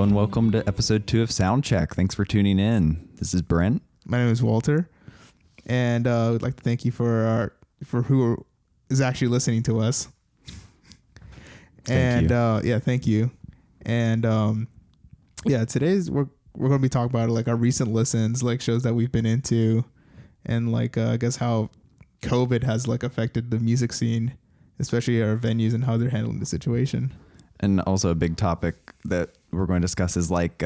and welcome to episode 2 of Soundcheck. Thanks for tuning in. This is Brent. My name is Walter, and we'd like to thank you for who is actually listening to us. Thank you. Thank you. And today's we're going to be talking about like our recent listens, like shows that we've been into, and like I guess how COVID has like affected the music scene, especially our venues and how they're handling the situation. And also a big topic that we're going to discuss is like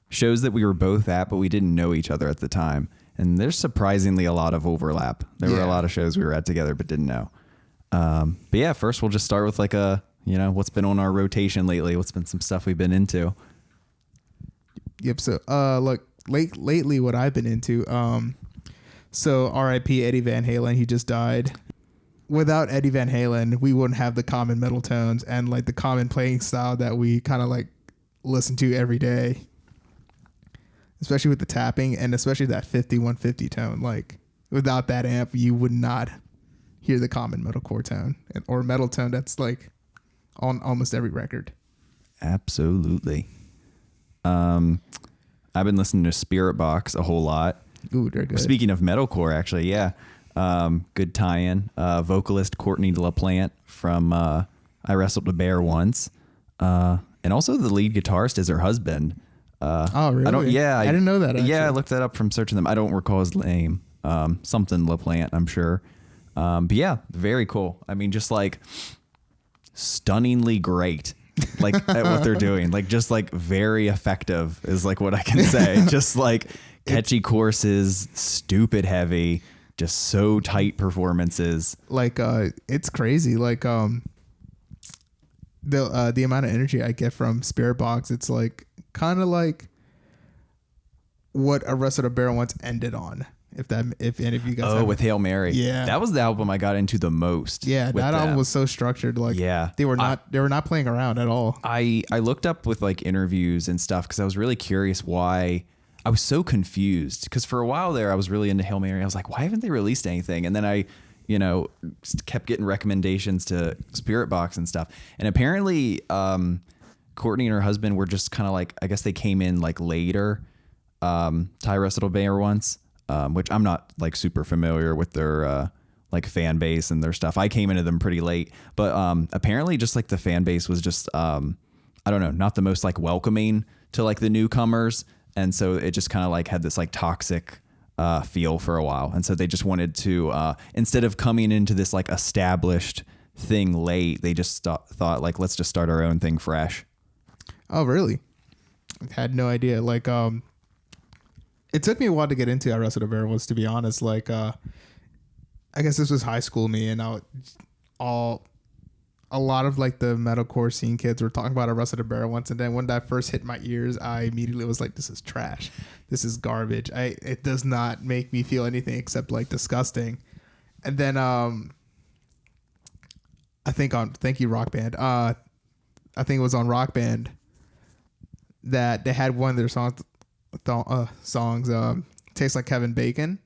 shows that we were both at, but we didn't know each other at the time. And there's surprisingly a lot of overlap. There were a lot of shows we were at together, but didn't know. But yeah, first we'll just start with like what's been on our rotation lately. What's been some stuff we've been into. Yep. So, lately what I've been into, so R.I.P. Eddie Van Halen, he just died. Without Eddie Van Halen, we wouldn't have the common metal tones and like the common playing style that we kind of like listen to every day, especially with the tapping and especially that 5150 tone. Like without that amp, you would not hear the common metalcore tone or metal tone that's like on almost every record. Absolutely. I've been listening to Spirit Box a whole lot. Ooh, they're good. Speaking of metalcore, actually, yeah. Good tie-in. Vocalist Courtney LaPlante from I Wrestled a Bear Once. And also the lead guitarist is her husband. Oh, really? I didn't know that, actually. Yeah, I looked that up from searching them. I don't recall his name. Something LaPlante, I'm sure. But yeah, very cool. I mean, just like stunningly great. Like at what they're doing. Like just like very effective is like what I can say. Just like catchy choruses, stupid heavy. Just so tight performances. Like it's crazy. Like the amount of energy I get from Spirit Box, it's like kind of like what Arrested Development once ended on. If any of you guys with Hail Mary. Yeah. That was the album I got into the most. Yeah, that album was so structured. Like they were not playing around at all. I looked up with like interviews and stuff because I was really curious why. I was so confused because for a while there I was really into Hail Mary. I was like, why haven't they released anything? And then I, just kept getting recommendations to Spirit Box and stuff. And apparently Courtney and her husband were just kind of like, I guess they came in like later. I Wrestled a Bear Once, which I'm not like super familiar with their like fan base and their stuff. I came into them pretty late, but apparently just like the fan base was just, I don't know, not the most like welcoming to like the newcomers. And so it just kind of like had this like toxic feel for a while. And so they just wanted to, instead of coming into this like established thing late, they just thought like, let's just start our own thing fresh. Oh, really? I had no idea. Like, it took me a while to get into Arrested Development, to be honest. Like, I guess this was high school me, and a lot of like the metalcore scene kids were talking about Arrested Development once, and then when that first hit my ears, I immediately was like, "This is trash. This is garbage. It does not make me feel anything except like disgusting." And then I think on Thank You Rock Band, I think it was on Rock Band that they had one of their songs, Tastes Like Kevin Bacon.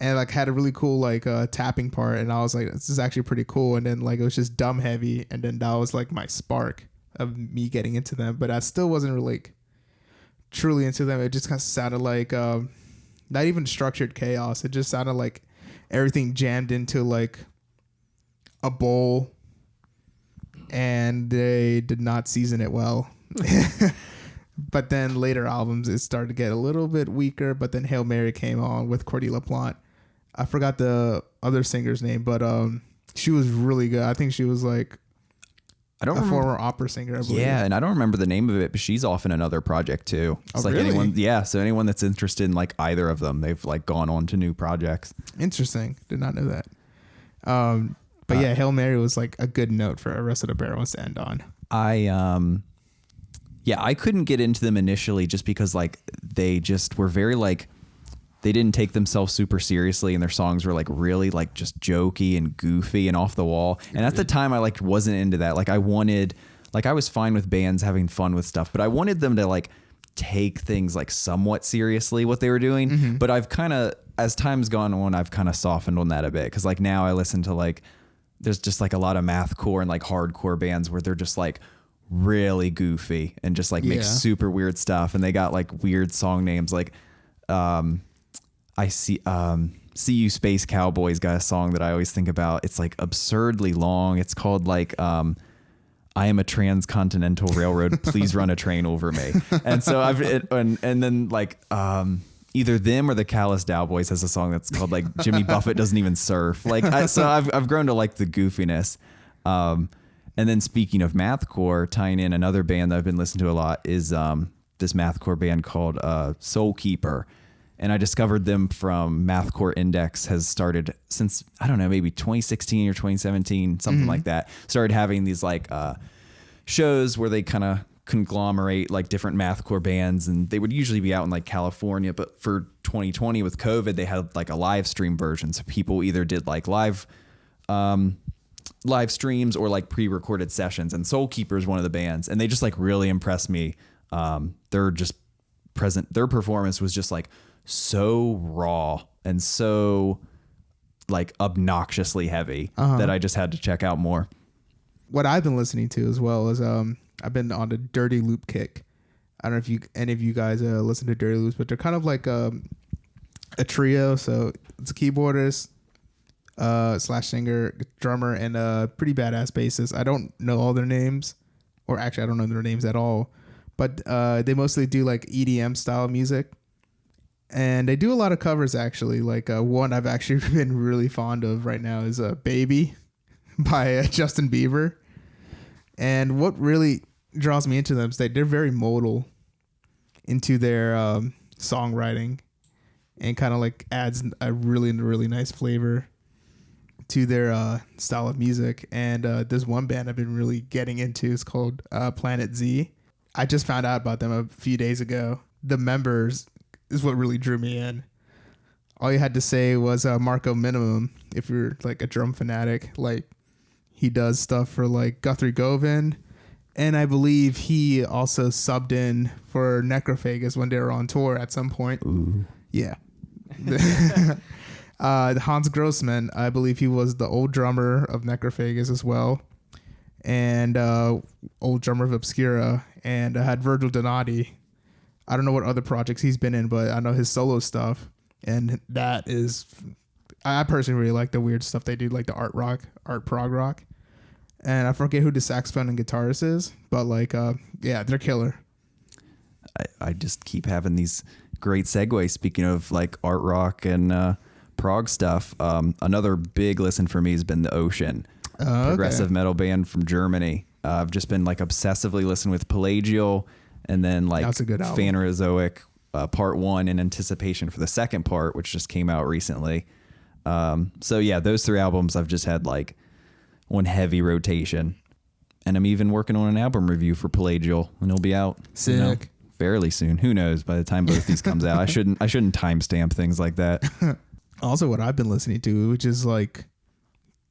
And like had a really cool like tapping part, and I was like, this is actually pretty cool. And then like it was just dumb heavy, and then that was like my spark of me getting into them. But I still wasn't really like truly into them. It just kind of sounded like not even structured chaos. It just sounded like everything jammed into like a bowl, and they did not season it well. But then later albums, it started to get a little bit weaker. But then Hail Mary came on with Courtney LaPlante. I forgot the other singer's name, but she was really good. I think she was like former opera singer, I believe. Yeah, and I don't remember the name of it, but she's off in another project too. It's like really? So anyone that's interested in like either of them, they've like gone on to new projects. Interesting. Did not know that. But yeah, Hail Mary was like a good note for Arrested Development to end on. I couldn't get into them initially just because like they just were very like, they didn't take themselves super seriously, and their songs were like really like just jokey and goofy and off the wall. And at the time I like wasn't into that. Like I was fine with bands having fun with stuff, but I wanted them to like take things like somewhat seriously what they were doing. Mm-hmm. But I've kind of, as time's gone on, I've kind of softened on that a bit. Cause like now I listen to like, there's just like a lot of mathcore and like hardcore bands where they're just like really goofy and just like make super weird stuff. And they got like weird song names. Like, I see you Space Cowboys got a song that I always think about. It's like absurdly long. It's called like, I am a transcontinental railroad. Please run a train over me. And so and then like, either them or the Callous Cowboys has a song that's called like Jimmy Buffett doesn't even surf. Like, so I've grown to like the goofiness. And then speaking of mathcore, tying in another band that I've been listening to a lot is this mathcore band called Soul Keeper. And I discovered them from Mathcore Index, has started since, I don't know, maybe 2016 or 2017, something like that. Started having these like shows where they kind of conglomerate like different mathcore bands, and they would usually be out in like California. But for 2020 with COVID, they had like a live stream version. So people either did like live streams or like pre-recorded sessions. And Soul Keeper is one of the bands, and they just like really impressed me. Their performance was just like so raw and so like obnoxiously heavy that I just had to check out more. What I've been listening to as well is I've been on a Dirty Loop kick. I don't know if any of you guys listen to Dirty Loops, but they're kind of like a trio. So it's a keyboardist / singer, drummer, and a pretty badass bassist. I don't know all their names, or actually I don't know their names at all, but they mostly do like EDM style music. And they do a lot of covers, actually. Like one I've actually been really fond of right now is Baby by Justin Bieber. And what really draws me into them is that they're very modal into their songwriting, and kind of like adds a really, really nice flavor to their style of music. And there's one band I've been really getting into. It's called Planet Z. I just found out about them a few days ago. The members is what really drew me in. All you had to say was Marco Minimum if you're like a drum fanatic. Like, he does stuff for like Guthrie Govan, and I believe he also subbed in for Necrophagus when they were on tour at some point. Ooh. Yeah. Hans Grossman, I believe he was the old drummer of Necrophagus as well, and old drummer of Obscura, and I had Virgil Donati. I don't know what other projects he's been in, but I know his solo stuff, and that is, I personally really like the weird stuff they do, like the art prog rock. And I forget who the saxophone and guitarist is, but like, yeah, they're killer. I just keep having these great segues. Speaking of like art rock and prog stuff, another big listen for me has been The Ocean, progressive metal band from Germany. I've just been like obsessively listening with Pelagial, and then like Phanerozoic part 1 in anticipation for the second part, which just came out recently. So yeah, those 3 albums I've just had like on heavy rotation, and I'm even working on an album review for Pelagial, and it'll be out fairly soon. Who knows? By the time both these comes out, I shouldn't timestamp things like that. Also, what I've been listening to, which is like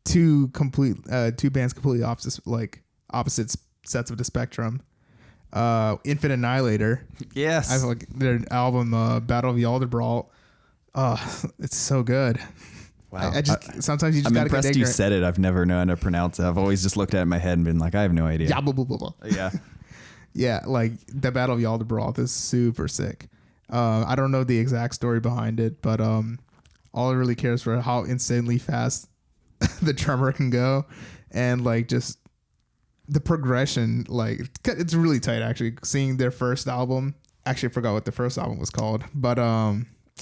two bands completely opposite sets of the spectrum. Infant Annihilator. Yes. I like their album Battle of Yaldabaoth. It's so good. Wow. I just sometimes you just gotta get ignorant. I'm impressed you said it. I've never known how to pronounce it. I've always just looked at it in my head and been like, I have no idea. Yeah, blah, blah, blah, blah. Yeah. Yeah, like the Battle of Yaldabaoth is super sick. I don't know the exact story behind it, but all I really care is for how insanely fast the drummer can go, and like just the progression. Like, it's really tight actually. Seeing their first album, actually I forgot what the first album was called, but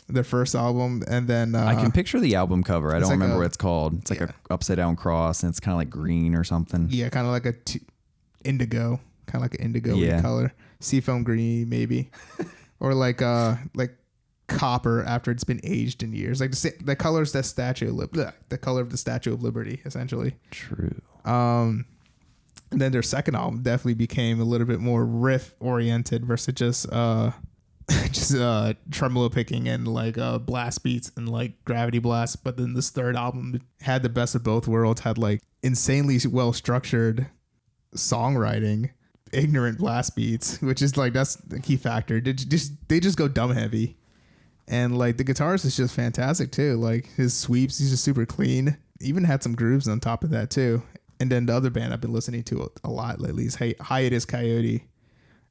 their first album, and then I can picture the album cover. I don't remember what it's called. It's like a upside down cross, and it's kind of like green or something. Yeah, kind of like indigo, kind of like an indigo color, seafoam green maybe, or like copper after it's been aged in years. Like the colors the color of the Statue of Liberty, essentially. True. And then their second album definitely became a little bit more riff oriented versus just tremolo picking and like blast beats and like gravity blasts. But then this third album had the best of both worlds, had like insanely well structured songwriting, ignorant blast beats, which is like, that's the key factor. They just go dumb heavy, and like the guitarist is just fantastic too. Like his sweeps, he's just super clean. Even had some grooves on top of that too. And then the other band I've been listening to a lot lately is Hiatus Coyote.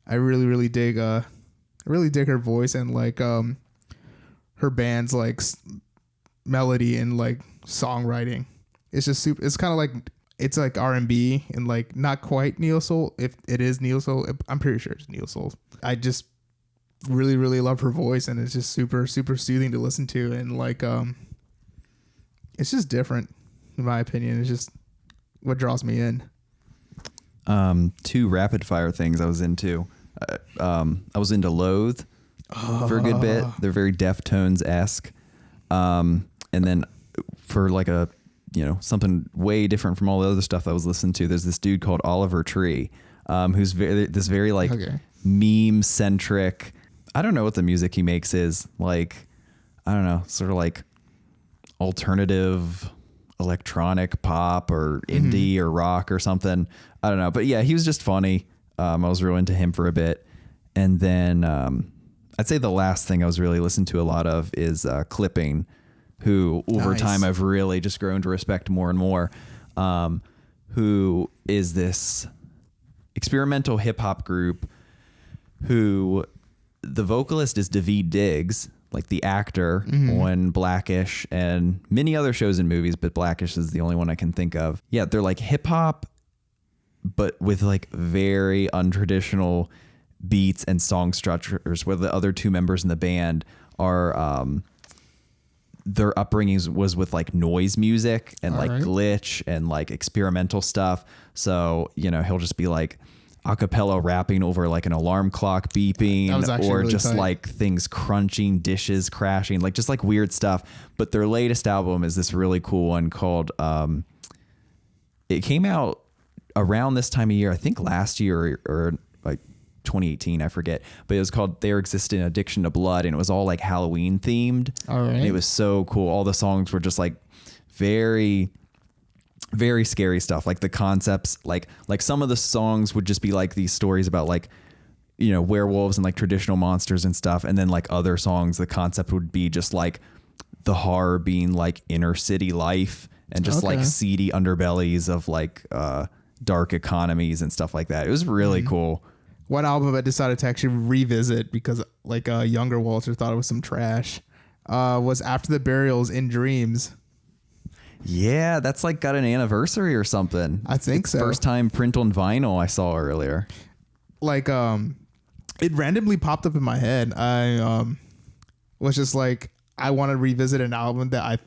I really dig her voice and like her band's like melody and like songwriting. It's just super. It's kind of like it's like R&B and like not quite neo soul. If it is neo soul, I'm pretty sure it's neo soul. I just really love her voice, and it's just super soothing to listen to, and like it's just different in my opinion. It's just what draws me in. Two rapid fire things I was into. I was into Loathe for a good bit. They're very Deftones-esque. And then for like a, something way different from all the other stuff I was listening to, there's this dude called Oliver Tree, who's very like meme centric. I don't know what the music he makes is like. I don't know, sort of like alternative electronic pop or indie or rock or something. I don't know. But yeah, he was just funny. I was real into him for a bit. And then I'd say the last thing I was really listening to a lot of is Clipping, who over time I've really just grown to respect more and more, who is this experimental hip hop group who the vocalist is Daveed Diggs, like the actor on Blackish and many other shows and movies, but Blackish is the only one I can think of. Yeah, they're like hip hop, but with like very untraditional beats and song structures, where the other two members in the band are their upbringings was with like noise music and like glitch and like experimental stuff. So, he'll just be like a cappella rapping over like an alarm clock beeping or really just tight. Like things crunching, dishes crashing, like just like weird stuff. But their latest album is this really cool one called it came out around this time of year, I think last year or like 2018, I forget, but it was called There Exists an Addiction to Blood, and it was all like Halloween themed. All right. And it was so cool. All the songs were just like very scary stuff. Like the concepts, like some of the songs would just be like these stories about like, werewolves and like traditional monsters and stuff. And then like other songs, the concept would be just like the horror being like inner city life and just like seedy underbellies of like dark economies and stuff like that. It was really cool. One album I decided to actually revisit because like a younger Walter thought it was some trash was After the Burial's In Dreams. Yeah, that's like got an anniversary or something. I think so. First time print on vinyl I saw earlier. Like it randomly popped up in my head. I was just like, I want to revisit an album that I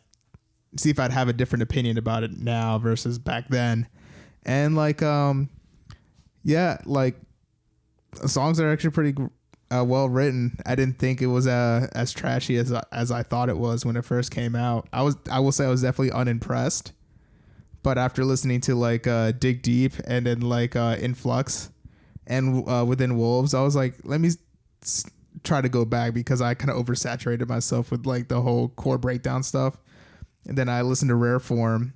see if I'd have a different opinion about it now versus back then. And like like songs are actually pretty well written. I didn't think it was as trashy as I thought it was when it first came out. I will say I was definitely unimpressed, but after listening to like Dig Deep and then like Influx and Within Wolves, I was like, let me try to go back because I kind of oversaturated myself with like the whole core breakdown stuff. And then I listened to Rare Form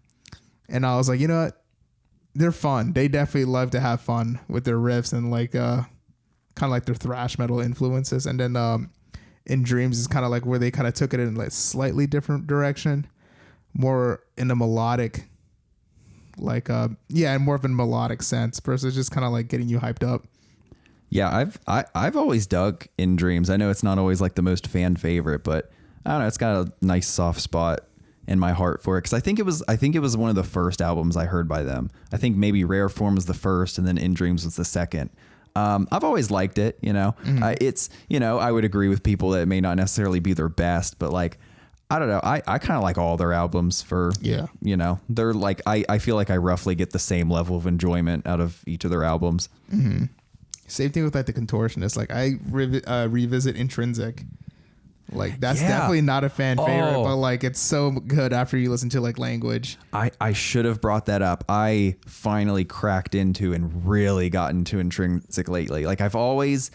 and I was like, you know what? They're fun. They definitely love to have fun with their riffs and like kind of like their thrash metal influences. And then In Dreams is kind of like where they kind of took it in like slightly different direction, more in a melodic, like more of a melodic sense versus just kind of like getting you hyped up. Yeah, I've always dug In Dreams. I know it's not always like the most fan favorite, but I don't know, it's got a nice soft spot in my heart for it because I think it was one of the first albums I heard by them. I think maybe Rare Form was the first, and then In Dreams was the second. I've always liked it, it's, I would agree with people that it may not necessarily be their best, but like, I don't know. I kind of like all their albums they're like, I feel like I roughly get the same level of enjoyment out of each of their albums. Mm-hmm. Same thing with like the Contortionist. Like I revisit Intrinsic. Like that's definitely not a fan favorite, but like it's so good after you listen to like Language. I should have brought that up. I finally cracked into and really got into Intrinsic lately. Like I've always,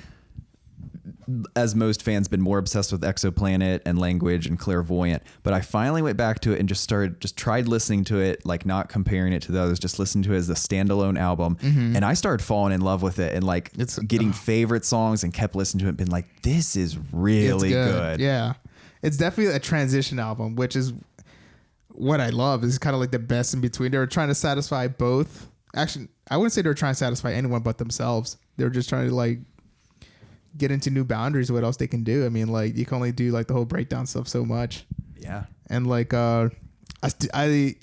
as most fans, been more obsessed with Exoplanet and Language and Clairvoyant, but I finally went back to it and just tried listening to it, like not comparing it to the others, just listened to it as a standalone album. And I started falling in love with it and like getting favorite songs and kept listening to it and been like, this is really good. Yeah. It's definitely a transition album, which is what I love is kind of like the best in between. They were trying to satisfy both. Actually, I wouldn't say they were trying to satisfy anyone but themselves. They were just trying to like get into new boundaries of what else they can do. I mean, like you can only do like the whole breakdown stuff so much. Yeah. And like I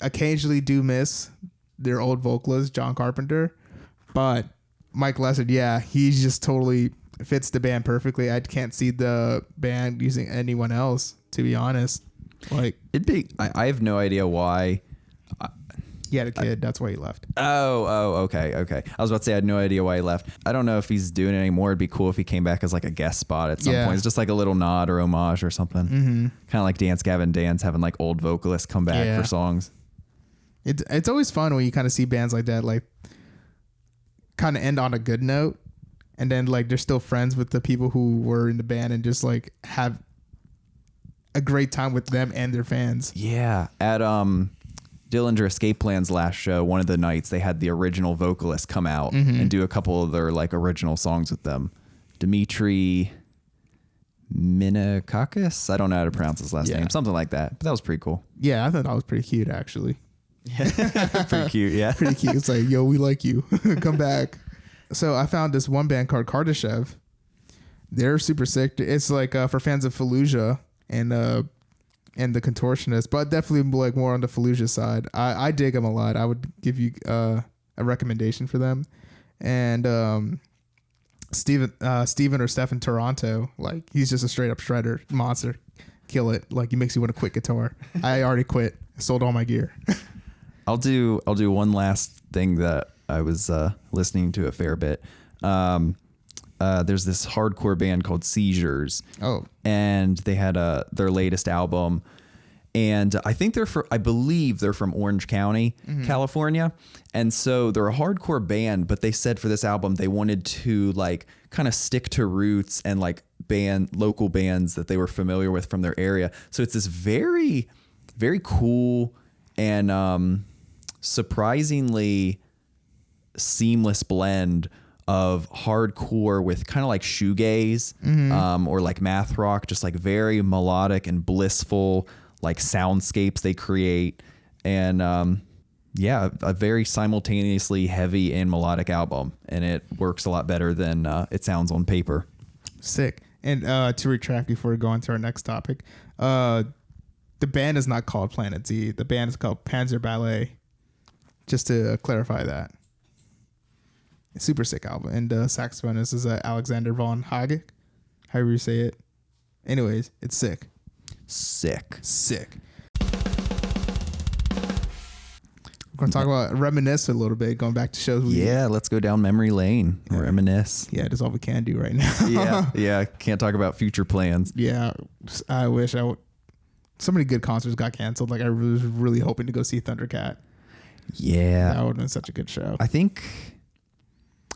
occasionally do miss their old vocalist, John Carpenter, but Mike Lessard, yeah, he just totally fits the band perfectly. I can't see the band using anyone else, to be honest. Like I have no idea why. he had a kid, that's why he left. Okay. I was about to say I had no idea why he left. I don't know if he's doing it anymore. It'd be cool if he came back as like a guest spot at some point. It's just like a little nod or homage or something. Mm-hmm. Kind of like Dance Gavin Dance having like old vocalists come back for songs. It's always fun when you kind of see bands like that, like kind of end on a good note, and then like they're still friends with the people who were in the band and just like have a great time with them and their fans. Yeah, at Dillinger Escape Plan's last show, one of the nights they had the original vocalist come out and do a couple of their like original songs with them. Dmitry Minakakis, I don't know how to pronounce his last name, something like that. But that was pretty cool. Yeah, I thought that was pretty cute actually. Pretty cute, yeah. Pretty cute. It's like, yo, we like you. Come back. So I found this one band called Kardashev. They're super sick. It's like for fans of Fallujah and the Contortionist, but definitely like more on the Fallujah side. I dig them a lot. I would give you a recommendation for them. And Steven or Stefan Toronto, like he's just a straight up shredder monster. Kill it. Like he makes you want to quit guitar. I already quit. I sold all my gear. I'll do one last thing that I was listening to a fair bit. There's this hardcore band called Seizures. Oh. And they had their latest album. And I believe they're from Orange County, California. And so they're a hardcore band, but they said for this album they wanted to like kind of stick to roots and like local bands that they were familiar with from their area. So it's this very, very cool and surprisingly seamless blend of hardcore with kind of like shoegaze or like math rock, just like very melodic and blissful like soundscapes they create. And a very simultaneously heavy and melodic album, and it works a lot better than it sounds on paper. Sick. And to retract before we go on to our next topic, the band is not called Planet Z. The band is called Panzer Ballet. Just to clarify that. Super sick album. And saxophonist is Alexander von Hagek, however you say it. Anyways, it's sick. Sick. We're going to talk about reminisce a little bit, going back to shows. Let's go down memory lane. Yeah. Reminisce. Yeah, that's all we can do right now. Yeah. Can't talk about future plans. Yeah, I wish I would. So many good concerts got canceled. Like I was really hoping to go see Thundercat. Yeah, that would have been such a good show. I think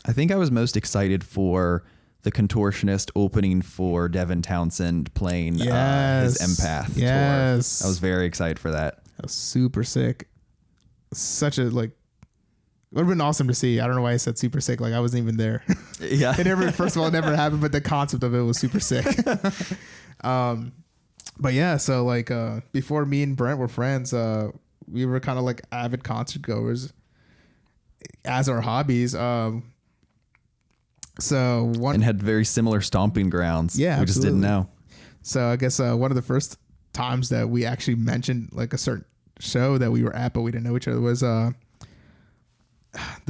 I was most excited for the Contortionist opening for Devin Townsend playing his Empath tour. I was very excited for that. That was super sick. Such a like. It would have been awesome to see. I don't know why I said super sick. Like I wasn't even there. Yeah. First of all, it never happened, but the concept of it was super sick. But yeah, so like before me and Brent were friends, we were kind of like avid concert goers as our hobbies. And had very similar stomping grounds. Yeah, we just didn't know. So I guess one of the first times that we actually mentioned like a certain show that we were at, but we didn't know each other, was the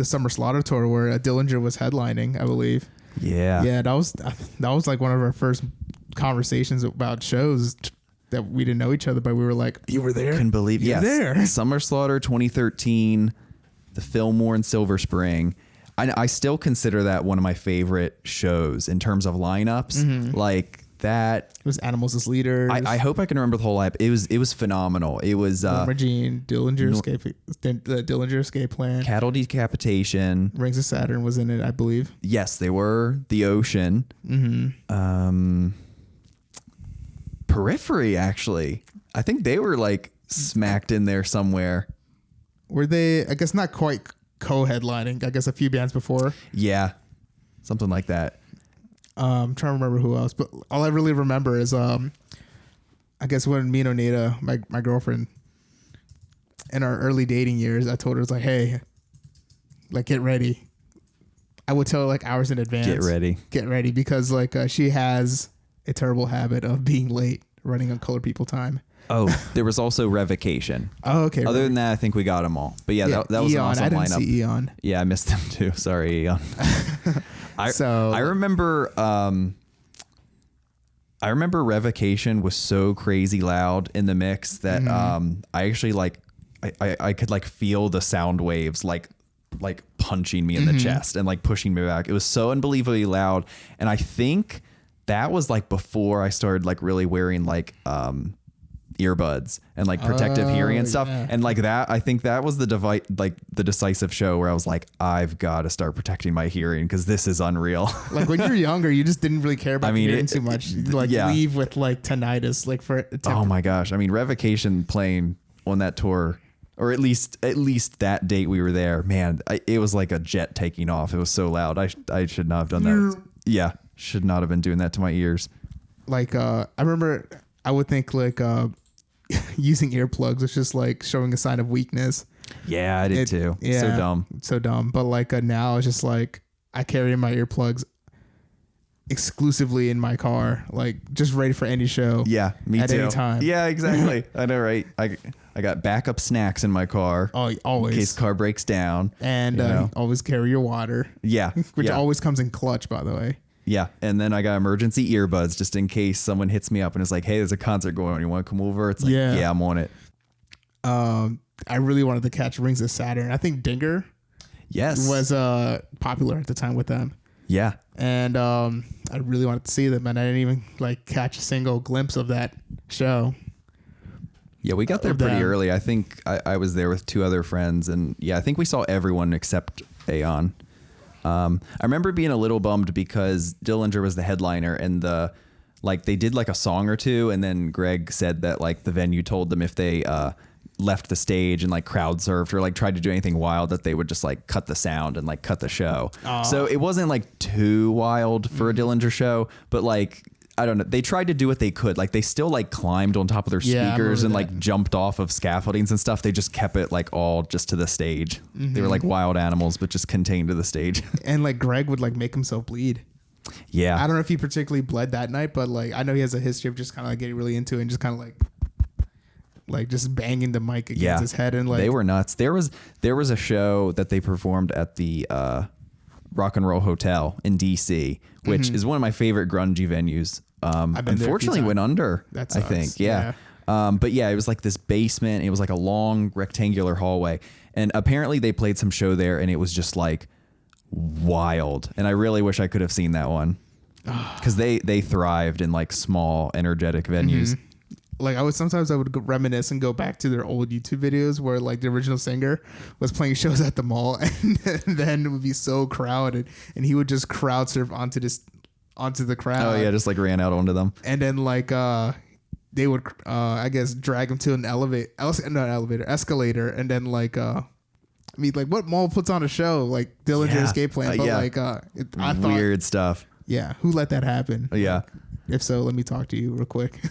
Summer Slaughter tour where Dillinger was headlining, I believe. Yeah, that was like one of our first conversations about shows that we didn't know each other, but we were like, you were there? Couldn't believe you were there. Summer Slaughter 2013, the Fillmore in Silver Spring. I still consider that one of my favorite shows in terms of lineups. Like that. It was Animals as Leaders. I hope I can remember the whole lineup. It was phenomenal. It was Regine, Dillinger Escape Plan, Cattle Decapitation, Rings of Saturn was in it, I believe. Yes, they were. The Ocean. Periphery, actually. I think they were like smacked in there somewhere. Were they? I guess not quite co-headlining. I guess a few bands before. Yeah, something like that. I'm trying to remember who else, but all I really remember is I guess when me and Onita, my girlfriend, in our early dating years, I told her, it's like, hey, like, get ready. I would tell her like hours in advance. Get ready because like she has a terrible habit of being late, running on colored people time. Oh, there was also Revocation. Oh, okay. Other than that, I think we got them all. But yeah, that was an awesome lineup. I didn't see Eon. Yeah, I missed them too. Sorry, Eon. I remember Revocation was so crazy loud in the mix that I actually like I could like feel the sound waves like punching me in the chest and like pushing me back. It was so unbelievably loud, and I think that was like before I started like really wearing like earbuds and like protective hearing and stuff. Yeah. And like that, I think that was the decisive show where I was like, I've got to start protecting my hearing because this is unreal. Like when you're younger, you just didn't really care about hearing too much. You'd like leave with like tinnitus, like for oh my gosh. I mean, Revocation playing on that tour, or at least that date we were there, man, it was like a jet taking off. It was so loud. I should not have done that. Yeah. Should not have been doing that to my ears. Like, I remember I would think like, using earplugs was just like showing a sign of weakness. Yeah, I did too. Yeah, so dumb. But like now it's just like I carry my earplugs exclusively in my car, like just ready for any show. Yeah, me at too. Any time. Yeah, exactly. I know, right? I got backup snacks in my car. Oh, always. In case the car breaks down. And always carry your water. Yeah. Which always comes in clutch, by the way. Yeah. And then I got emergency earbuds just in case someone hits me up and is like, hey, there's a concert going on. You want to come over? It's like, yeah, I'm on it. I really wanted to catch Rings of Saturn. I think Dinger was popular at the time with them. Yeah. And I really wanted to see them, and I didn't even like catch a single glimpse of that show. Yeah, we got there pretty early. I think I was there with two other friends, and yeah, I think we saw everyone except Aeon. I remember being a little bummed because Dillinger was the headliner, and they did like a song or two, and then Greg said that like the venue told them if they left the stage and like crowd surfed or like tried to do anything wild that they would just like cut the sound and like cut the show. So it wasn't like too wild for a Dillinger show, but like I don't know, they tried to do what they could. Like they still like climbed on top of their speakers and like jumped off of scaffoldings and stuff. They just kept it like all just to the stage. They were like wild animals, but just contained to the stage. And like Greg would like make himself bleed. Yeah. I don't know if he particularly bled that night, but like I know he has a history of just kind of like getting really into it and just kind of like just banging the mic against his head. And like they were nuts. There was a show that they performed at the Rock and Roll Hotel in DC, which is one of my favorite grungy venues. Unfortunately went under, I think. Yeah. But yeah, it was like this basement. It was like a long rectangular hallway. And apparently they played some show there and it was just like wild. And I really wish I could have seen that one because they thrived in like small, energetic venues. Like I would reminisce and go back to their old YouTube videos where like the original singer was playing shows at the mall, and then it would be so crowded, and he would just crowd surf onto the crowd. Oh yeah, just like ran out onto them. And then like they would I guess drag him to an escalator, and then like I mean like what mall puts on a show like Dillinger Escape Plan, but like I thought weird stuff. Yeah, who let that happen? Yeah. If so, let me talk to you real quick.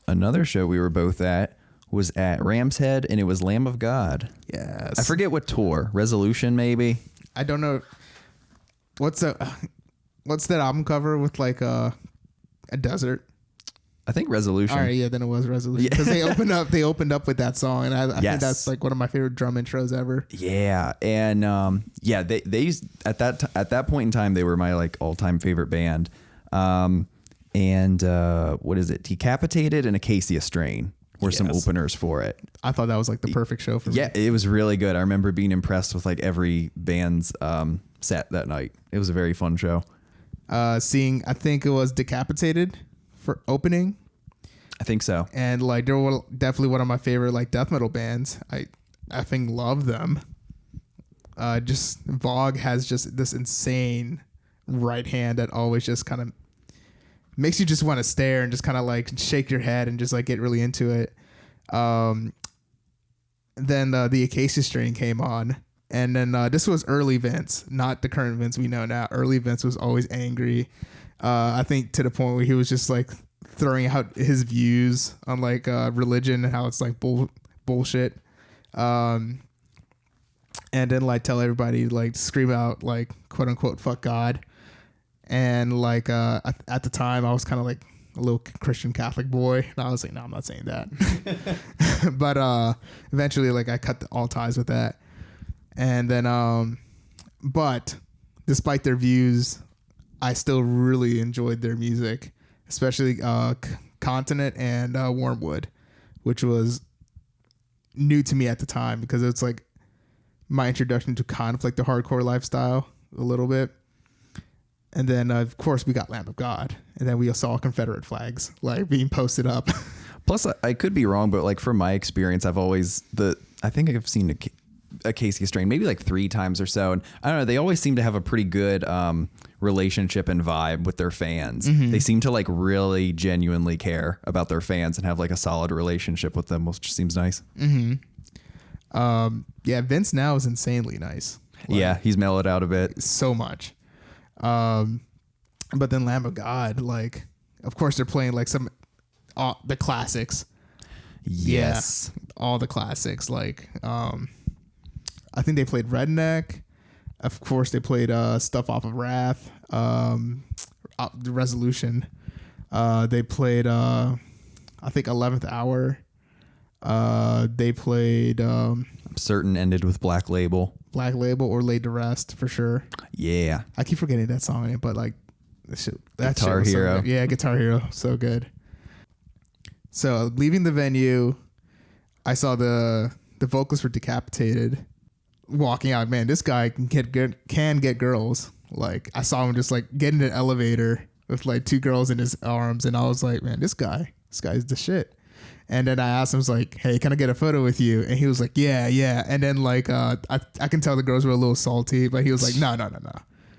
Another show we were both at was at Ram's Head, and it was Lamb of God. Yes. I forget what tour. Resolution, maybe? I don't know. What's that album cover with like a desert? I think Resolution. All right, yeah, then it was Resolution because they opened up with that song, and I think that's like one of my favorite drum intros ever. Yeah, and they used at that point in time they were my like all-time favorite band. And what is it? Decapitated and Acacia Strain were some openers for it. I thought that was like the perfect show for me. Yeah, it was really good. I remember being impressed with like every band's set that night. It was a very fun show. I think it was Decapitated for opening. I think so. And like they were definitely one of my favorite like death metal bands. I effing love them. Just Vogue has just this insane right hand that always just kind of makes you just want to stare and just kind of like shake your head and just like get really into it. Then the Acacia Strain came on, and then this was early Vince, not the current Vince we know now. Early Vince was always angry. I think to the point where he was just like throwing out his views on like religion and how it's like bullshit. And then like tell everybody like scream out like quote unquote fuck God. And like at the time I was kind of like a little Christian Catholic boy, and I was like, no, I'm not saying that. But eventually like I cut all ties with that. And then but despite their views, I still really enjoyed their music, especially Continent and Wormwood, which was new to me at the time because it's like my introduction to kind of like the hardcore lifestyle a little bit. And then of course we got Lamb of God, and then we saw Confederate flags like being posted up. Plus I could be wrong, but like from my experience, I think I've seen a Casey Strain maybe like 3 times or so, and I don't know, they always seem to have a pretty good relationship and vibe with their fans. Mm-hmm. They seem to like really genuinely care about their fans and have like a solid relationship with them, which seems nice. Mm-hmm. Yeah, Vince now is insanely nice. Like, yeah, he's mellowed out a bit. So much. But then Lamb of God, like, of course they're playing like some the classics. Yes. Yeah, all the classics. Like, I think they played Redneck. Of course they played stuff off of Wrath, the Resolution. They played I think 11th Hour. They played I'm certain ended with Black Label or Laid to Rest for sure. Yeah, I keep forgetting that song in it, but like that Guitar shit was Hero. So good. Yeah, Guitar Hero, so good. So leaving the venue, I saw the vocalists were decapitated. Walking out, man, this guy can get girls. Like I saw him just like get in an elevator with like 2 girls in his arms, and I was like, man, this guy's the shit. And then I asked him, I was like, hey, can I get a photo with you? And he was like, yeah. And then like I can tell the girls were a little salty, but he was like, no.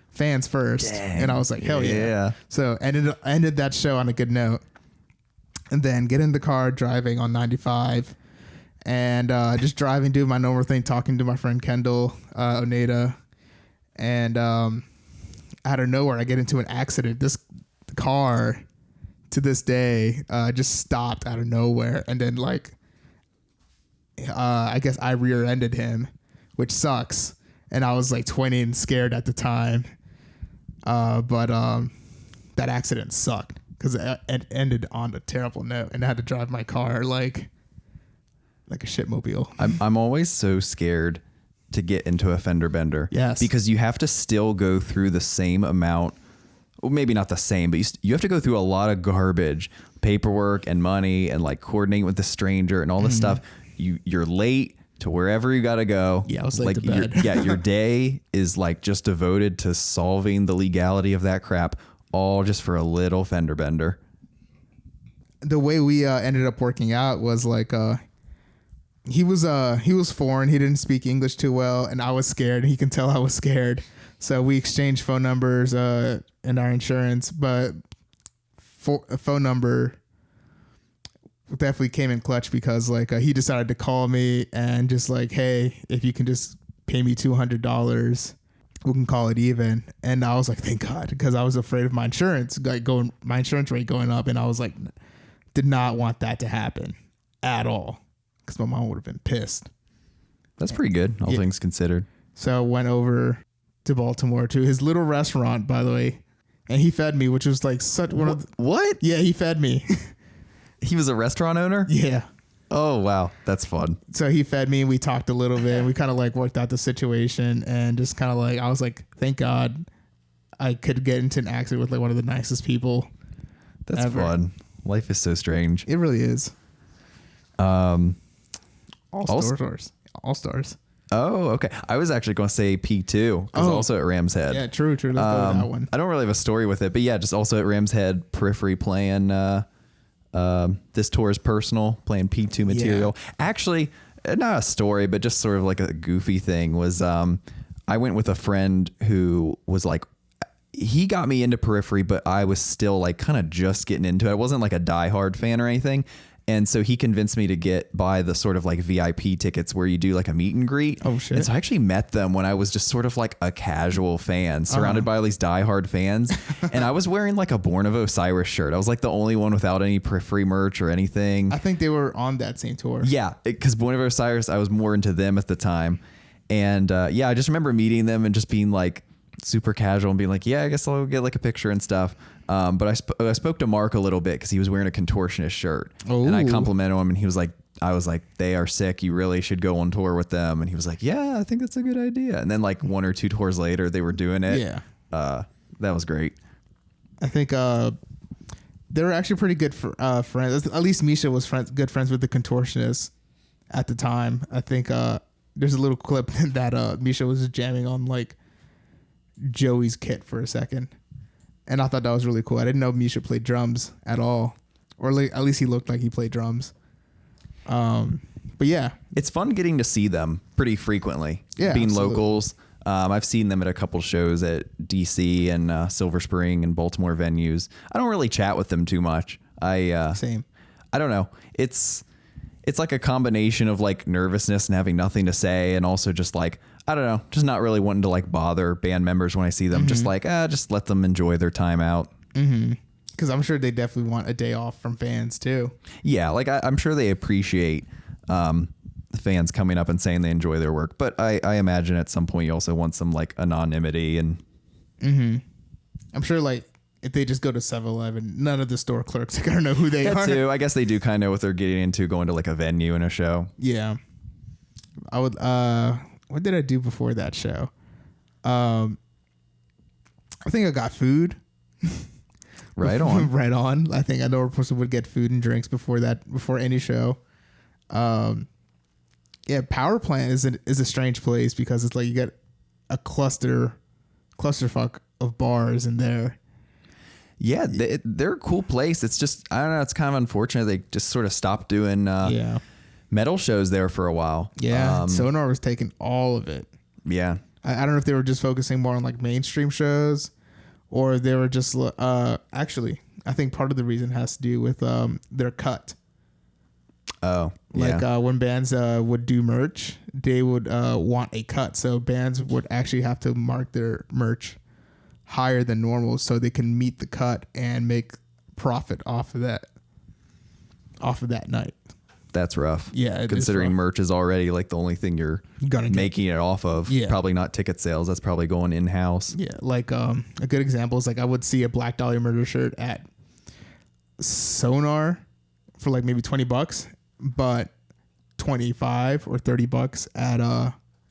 Fans first. Dang. And I was like, hell yeah. So ended that show on a good note. And then get in the car driving on 95 and just driving, doing my normal thing, talking to my friend Kendall Oneda. And out of nowhere, I get into an accident. This car to this day just stopped out of nowhere. And then like, I guess I rear-ended him, which sucks. And I was like 20 and scared at the time. But that accident sucked because it ended on a terrible note, and I had to drive my car like a shitmobile. I'm always so scared to get into a fender bender. Yes. Because you have to still go through the same amount. Well, maybe not the same, but you have to go through a lot of garbage, paperwork and money, and like coordinating with the stranger and all this stuff. You're late to wherever you got to go. Yeah, I was late to bed. Your day is like just devoted to solving the legality of that crap, all just for a little fender bender. The way we ended up working out was like he was foreign. He didn't speak English too well, and I was scared. He can tell I was scared. So we exchanged phone numbers and our insurance, but a phone number definitely came in clutch because like he decided to call me and just like, hey, if you can just pay me $200, we can call it even. And I was like, thank God, because I was afraid of my insurance rate going up, and I was like, did not want that to happen at all because my mom would have been pissed. That's pretty good, all things considered. So I went over to Baltimore to his little restaurant, by the way, and he fed me, which was like such one of what? Yeah, he fed me. He was a restaurant owner? Yeah. Oh, wow. That's fun. So he fed me and we talked a little bit and we kind of like worked out the situation and just kind of like, I was like, thank God I could get into an accident with like one of the nicest people. That's ever. Fun. Life is so strange. It really is. All stars. Oh, okay. I was actually going to say P2 because also at Ram's Head. Yeah, true. Let's go with that one. I don't really have a story with it, but yeah, just also at Ram's Head, Periphery playing This Tour is Personal, playing P2 material. Yeah. Actually, not a story, but just sort of like a goofy thing was I went with a friend who was like, he got me into Periphery, but I was still like kind of just getting into it. I wasn't like a diehard fan or anything. And so he convinced me to buy the sort of like VIP tickets where you do like a meet and greet. Oh, shit. And so I actually met them when I was just sort of like a casual fan surrounded by all these diehard fans. And I was wearing like a Born of Osiris shirt. I was like the only one without any free merch or anything. I think they were on that same tour. Yeah, because Born of Osiris, I was more into them at the time. And I just remember meeting them and just being like super casual and being like, yeah, I guess I'll get like a picture and stuff. But I spoke to Mark a little bit because he was wearing a Contortionist shirt. And I complimented him and he was like, I was like, they are sick. You really should go on tour with them. And he was like, yeah, I think that's a good idea. And then like 1 or 2 tours later, they were doing it. Yeah. That was great. I think they were actually pretty good friends. At least Misha was good friends with the Contortionists at the time. I think there's a little clip that Misha was jamming on like Joey's kit for a second. And I thought that was really cool. I didn't know Misha played drums at all. Or like, at least he looked like he played drums. But yeah. It's fun getting to see them pretty frequently. Yeah, being absolutely. locals. I've seen them at a couple shows at DC and Silver Spring and Baltimore venues. I don't really chat with them too much. Same. I don't know. It's like a combination of like nervousness and having nothing to say, and also just like, I don't know, just not really wanting to like bother band members when I see them. Just like, just let them enjoy their time out. Because I'm sure they definitely want a day off from fans too. Yeah, like I'm sure they appreciate the fans coming up and saying they enjoy their work, but I imagine at some point you also want some like anonymity and. I'm sure like if they just go to 7-Eleven, none of the store clerks are gonna know who they are. Too. I guess they do kind of know what they're getting into going to like a venue and a show. Yeah. I would what did I do before that show? I think I got food. Right on. Right on. I think I know a person would get food and drinks before any show. Yeah, Power Plant is a strange place because it's like you get a clusterfuck of bars in there. Yeah, they're a cool place. It's just, I don't know, it's kind of unfortunate they just sort of stopped doing metal shows there for a while. Yeah, Sonar was taking all of it. Yeah. I don't know if they were just focusing more on like mainstream shows or they were just actually, I think part of the reason has to do with their cut. Oh, like when bands would do merch, they would want a cut. So bands would actually have to mark their merch higher than normal so they can meet the cut and make profit off of that night. That's rough. Yeah, considering merch is already like the only thing you're making it off of. Yeah. Probably not ticket sales. That's probably going in-house. Yeah, like a good example is like I would see a Black Dahlia Murder shirt at Sonar for like maybe $20, but $25 or $30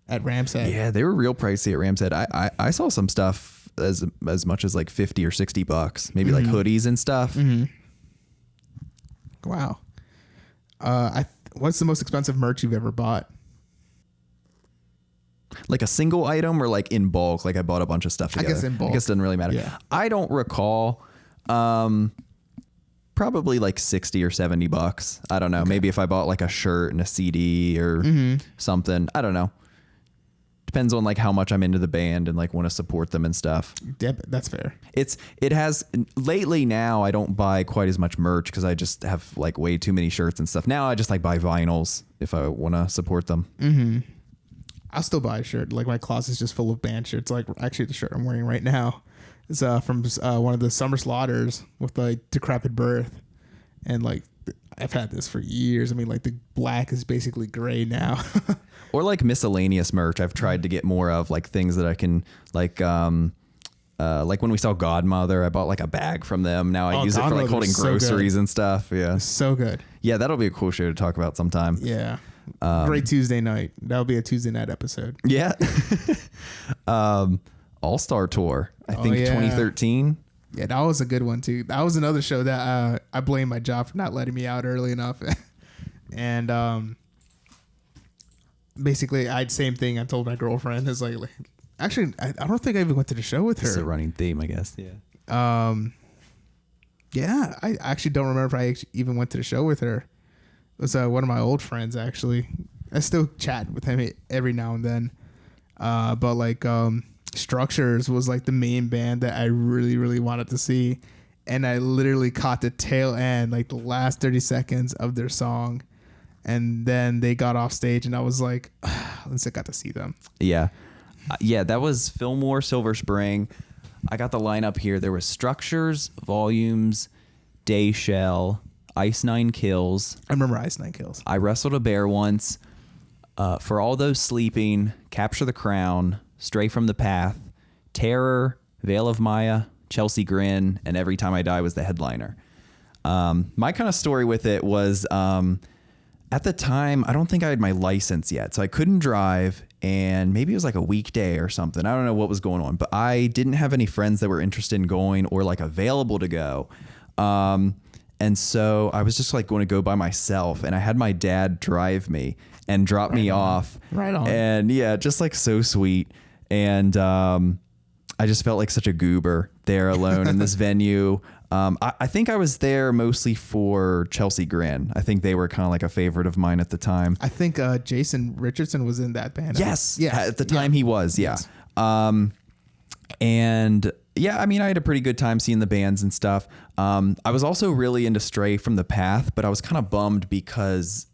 at Ramshead. Yeah, they were real pricey at Ramshead. I saw some stuff as much as like $50 or $60, maybe like hoodies and stuff. Wow. What's the most expensive merch you've ever bought? Like a single item or like in bulk? Like I bought a bunch of stuff together. I guess in bulk. I guess it doesn't really matter. Yeah. I don't recall. Probably like $60 or $70. I don't know. Okay. Maybe if I bought like a shirt and a CD or something. I don't know. Depends on like how much I'm into the band and like want to support them and stuff. Yeah, that's fair. It has lately now I don't buy quite as much merch because I just have like way too many shirts and stuff. Now I just like buy vinyls if I want to support them. I'll still buy a shirt. Like my closet's just full of band shirts. Like actually the shirt I'm wearing right now is from one of the Summer Slaughters with like Decrepit Birth. And like I've had this for years. I mean like the black is basically gray now. Or like miscellaneous merch. I've tried to get more of like things that I can like when we saw Godmother, I bought like a bag from them. Now I use it for like holding groceries and stuff. Yeah. So good. Yeah, that'll be a cool show to talk about sometime. Yeah. Great Tuesday night. That'll be a Tuesday night episode. Yeah. All-Star Tour. I think 2013. Yeah, that was a good one too. That was another show that I blame my job for not letting me out early enough. And basically, same thing I told my girlfriend. Is like actually, I don't think I even went to the show with her. It's a running theme, I guess. Yeah. Yeah, I actually don't remember if I even went to the show with her. It was one of my old friends, actually. I still chat with him every now and then. But like Structures was like the main band that I really, really wanted to see. and I literally caught the tail end, like the last 30 seconds of their song. And then they got off stage, and I was like, at least I got to see them. Yeah. Yeah, that was Fillmore, Silver Spring. I got the lineup here. There was Structures, Volumes, Day Shell, Ice Nine Kills. I remember Ice Nine Kills. I Wrestled a Bear Once. For All Those Sleeping, Capture the Crown, Stray from the Path, Terror, Veil of Maya, Chelsea Grin, and Every Time I Die was the headliner. My kind of story with it was... at the time, I don't think I had my license yet, so I couldn't drive, and maybe it was like a weekday or something. I don't know what was going on, but I didn't have any friends that were interested in going or like available to go. And so I was just like going to go by myself, and I had my dad drive me and drop me off. Right on. And yeah, just like so sweet. And I just felt like such a goober there alone in this venue. I think I was there mostly for Chelsea Grin. I think they were kind of like a favorite of mine at the time. I think Jason Richardson was in that band. Yes. At the time he was. Yeah. Yes. And yeah, I mean, I had a pretty good time seeing the bands and stuff. I was also really into Stray from the Path, but I was kind of bummed because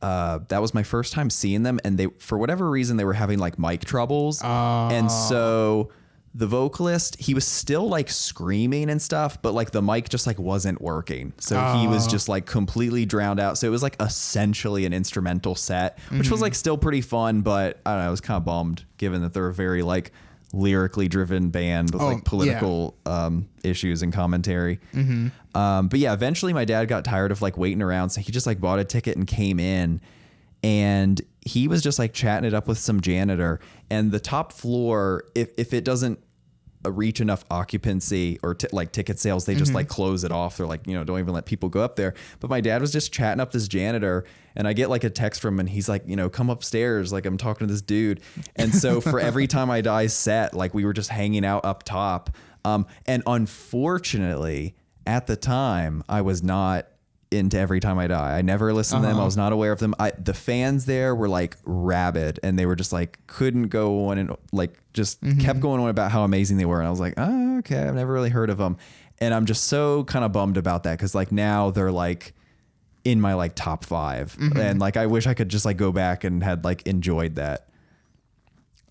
that was my first time seeing them, and they, for whatever reason, they were having like mic troubles. And so the vocalist, he was still like screaming and stuff, but like the mic just like wasn't working. So he was just like completely drowned out. So it was like essentially an instrumental set, which was like still pretty fun, but I don't know, I was kind of bummed given that they're a very like lyrically driven band with like political issues and commentary. But yeah, eventually my dad got tired of like waiting around. So he just like bought a ticket and came in, and he was just like chatting it up with some janitor. And the top floor, if it doesn't reach enough occupancy or like ticket sales, they just like close it off. They're like, you know, don't even let people go up there. But my dad was just chatting up this janitor, and I get like a text from him, and he's like, you know, come upstairs. Like, I'm talking to this dude. And so for Every Time I Die set, like we were just hanging out up top. And unfortunately at the time I was not into Every Time I Die. I never listened to them. I was not aware of them. The fans there were like rabid, and they were just like, couldn't go on and like just kept going on about how amazing they were. And I was like, oh, okay, I've never really heard of them. And I'm just so kind of bummed about that, because like now they're like in my like top 5. And like I wish I could just like go back and had like enjoyed that.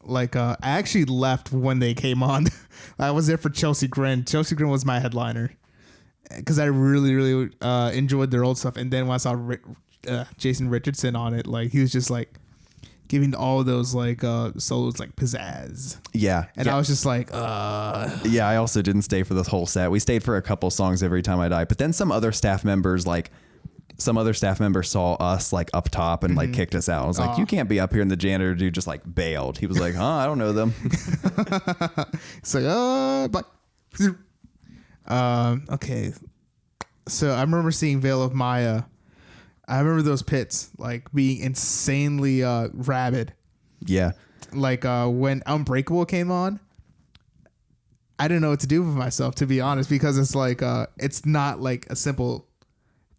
Like I actually left when they came on. I was there for Chelsea Grin. Chelsea Grin was my headliner, because I really enjoyed their old stuff. And then when I saw Jason Richardson on it, like he was just like giving all those like solos like pizzazz. Yeah. And I was just like, Yeah, I also didn't stay for this whole set. We stayed for a couple songs Every Time I Die. But then some other staff members saw us like up top and like kicked us out. I was like, you can't be up here. And the janitor dude just like bailed. He was like, I don't know them. it's like, but okay. So I remember seeing Veil of Maya. I remember those pits like being insanely rabid. Yeah. Like when Unbreakable came on, I didn't know what to do with myself, to be honest, because it's like it's not like a simple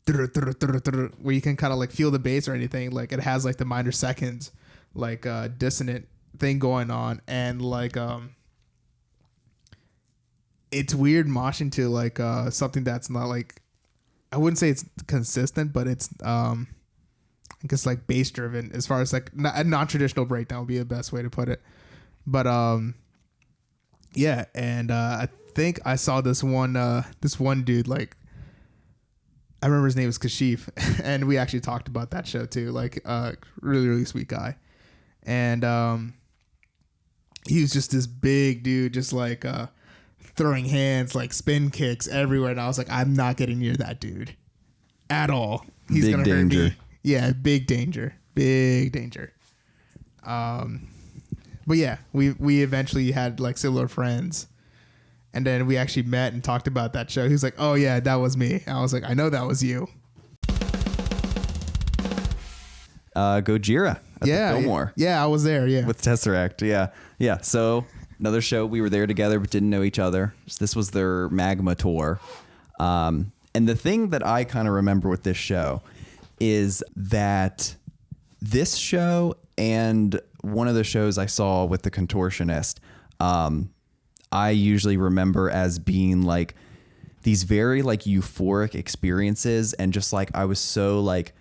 where you can kind of like feel the bass or anything. Like it has like the minor seconds, like dissonant thing going on, and like it's weird moshing to like something that's not like, I wouldn't say it's consistent, but it's I guess like bass driven, as far as like a non-traditional breakdown would be the best way to put it. But yeah, and I think I saw this one dude, like I remember his name was Kashif, and we actually talked about that show too. Like really sweet guy, and he was just this big dude, just like throwing hands, like spin kicks everywhere. And I was like, I'm not getting near that dude at all. He's big gonna danger. hurt me. Yeah, big danger. But yeah, we eventually had like similar friends, and then we actually met and talked about that show. He was like, oh yeah, that was me. And I was like, I know that was you. Gojira at the Fillmore. Yeah, I was there. Yeah, with Tesseract. Yeah. So another show, we were there together but didn't know each other. This was their Magma tour. And the thing that I kind of remember with this show is that this show and one of the shows I saw with the Contortionist, I usually remember as being like these very like euphoric experiences, and just like I was so like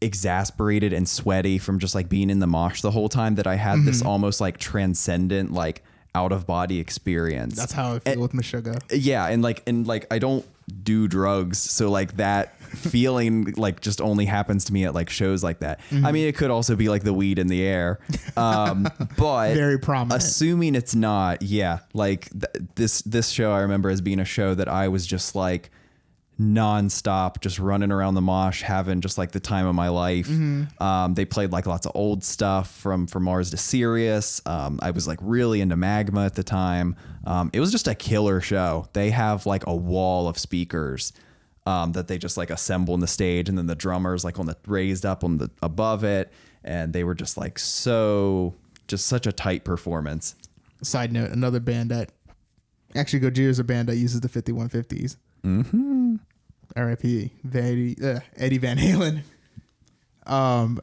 exasperated and sweaty from just like being in the mosh the whole time that I had this almost like transcendent like out of body experience. That's how I feel with Meshuggah. Yeah, and like I don't do drugs, so like that feeling like just only happens to me at like shows like that. I mean, it could also be like the weed in the air, but Very prominent. assuming it's not, yeah, like this show I remember as being a show that I was just like nonstop, just running around the mosh, having just like the time of my life. They played like lots of old stuff from Mars to Sirius. I was like really into Magma at the time. It was just a killer show. They have like a wall of speakers that they just like assemble in the stage, and then the drummers like on the raised up on the above it, and they were just like just such a tight performance. Side note, another band that actually Gojira is a band that uses the 5150s. R.I.P. Eddie Van Halen.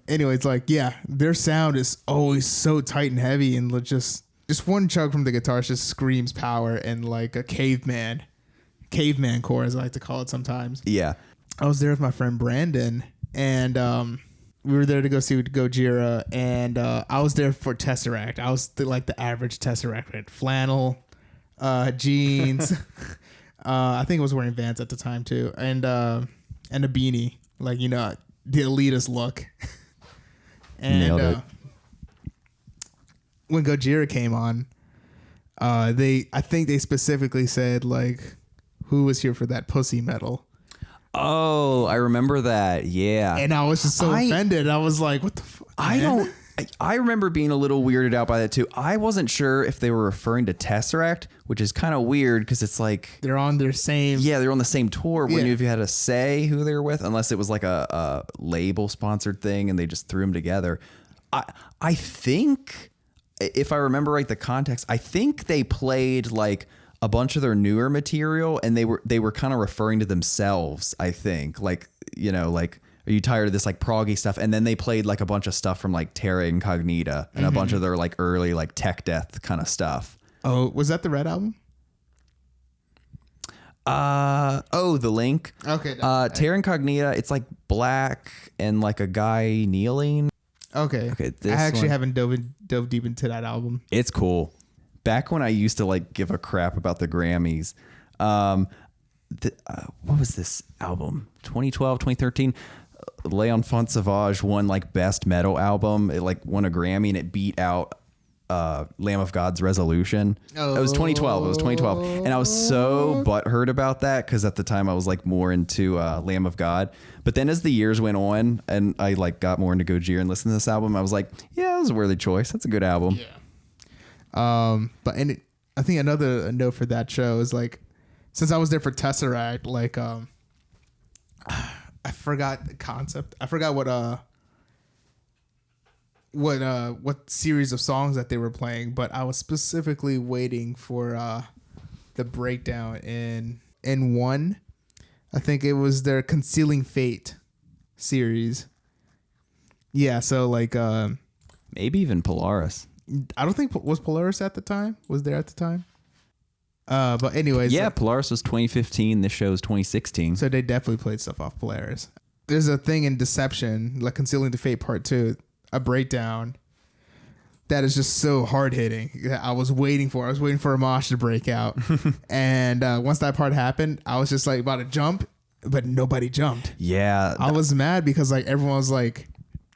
Anyways, like, yeah, their sound is always so tight and heavy, and just one chug from the guitar just screams power and like a caveman core, as I like to call it sometimes. Yeah. I was there with my friend Brandon, and we were there to go see Gojira, and I was there for Tesseract. I was the average Tesseract, right? Flannel, jeans. I think I was wearing Vans at the time too, and a beanie, like, you know, the elitist look. And Nailed it. When Gojira came on, I think they specifically said like, "Who was here for that pussy metal?" Oh, I remember that. Yeah. And I was just so offended. I was like, "What the fuck?" I remember being a little weirded out by that too. I wasn't sure if they were referring to Tesseract, which is kind of weird because it's like they're on their same. Yeah, they're on the same tour. Wouldn't you if you had to say who they were with, unless it was like a label sponsored thing and they just threw them together. I think, if I remember right, the context, I think they played like a bunch of their newer material, and they were kind of referring to themselves. I think, like, you know, like, are you tired of this like proggy stuff? And then they played like a bunch of stuff from like Terra Incognita and a bunch of their like early like tech death kind of stuff. Oh, was that the Red album? The Link. Okay. Terra Incognita, it's like black and like a guy kneeling. Okay. I actually haven't dove deep into that album. It's cool. Back when I used to like give a crap about the Grammys, what was this album? 2012, 2013. L'Enfant Sauvage won like best metal album. It like won a Grammy, and it beat out Lamb of God's Resolution. It was 2012. It was 2012. And I was so butthurt about that because at the time I was like more into Lamb of God. But then as the years went on and I like got more into Gojira and listened to this album, I was like, yeah, it was a worthy choice. That's a good album. Yeah. I think another note for that show is like, since I was there for Tesseract, like, I forgot the concept. I forgot what series of songs that they were playing, but I was specifically waiting for the breakdown in one. I think it was their Concealing Fate series. Yeah, so like maybe even Polaris. I don't think was Polaris at the time. Was there at the time? But anyways, yeah, Polaris was 2015. This show is 2016. So they definitely played stuff off Polaris. There's a thing in Deception, like Concealing the Fate Part 2, a breakdown that is just so hard hitting. I was waiting for a mosh to break out. And once that part happened, I was just like about to jump, but nobody jumped. Yeah. I was mad because like everyone was like,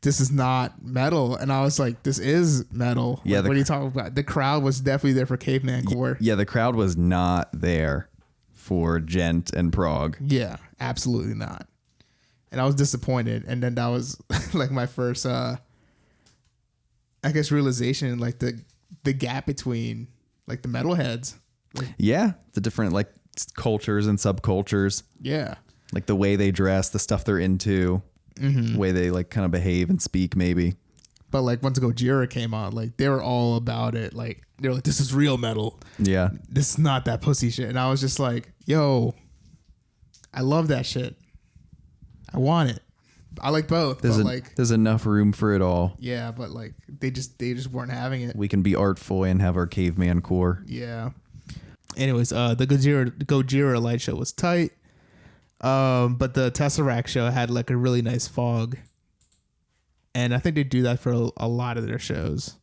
this is not metal. And I was like, this is metal. Yeah. Like, what are you talking about? The crowd was definitely there for caveman core. Yeah, the crowd was not there for gent and prog. Yeah, absolutely not. And I was disappointed. And then that was like my first, I guess, realization, like the gap between like the metalheads. Like, yeah, the different like cultures and subcultures. Yeah. Like the way they dress, the stuff they're into. The way they like kind of behave and speak, maybe. But like once Gojira came out, like they were all about it. Like they were like, this is real metal. Yeah. This is not that pussy shit. And I was just like, yo, I love that shit. I want it. I like both. There's enough room for it all. Yeah, but like they just weren't having it. We can be artful and have our caveman core. Yeah. Anyways, the Gojira light show was tight. But the Tesseract show had like a really nice fog. And I think they do that for a lot of their shows.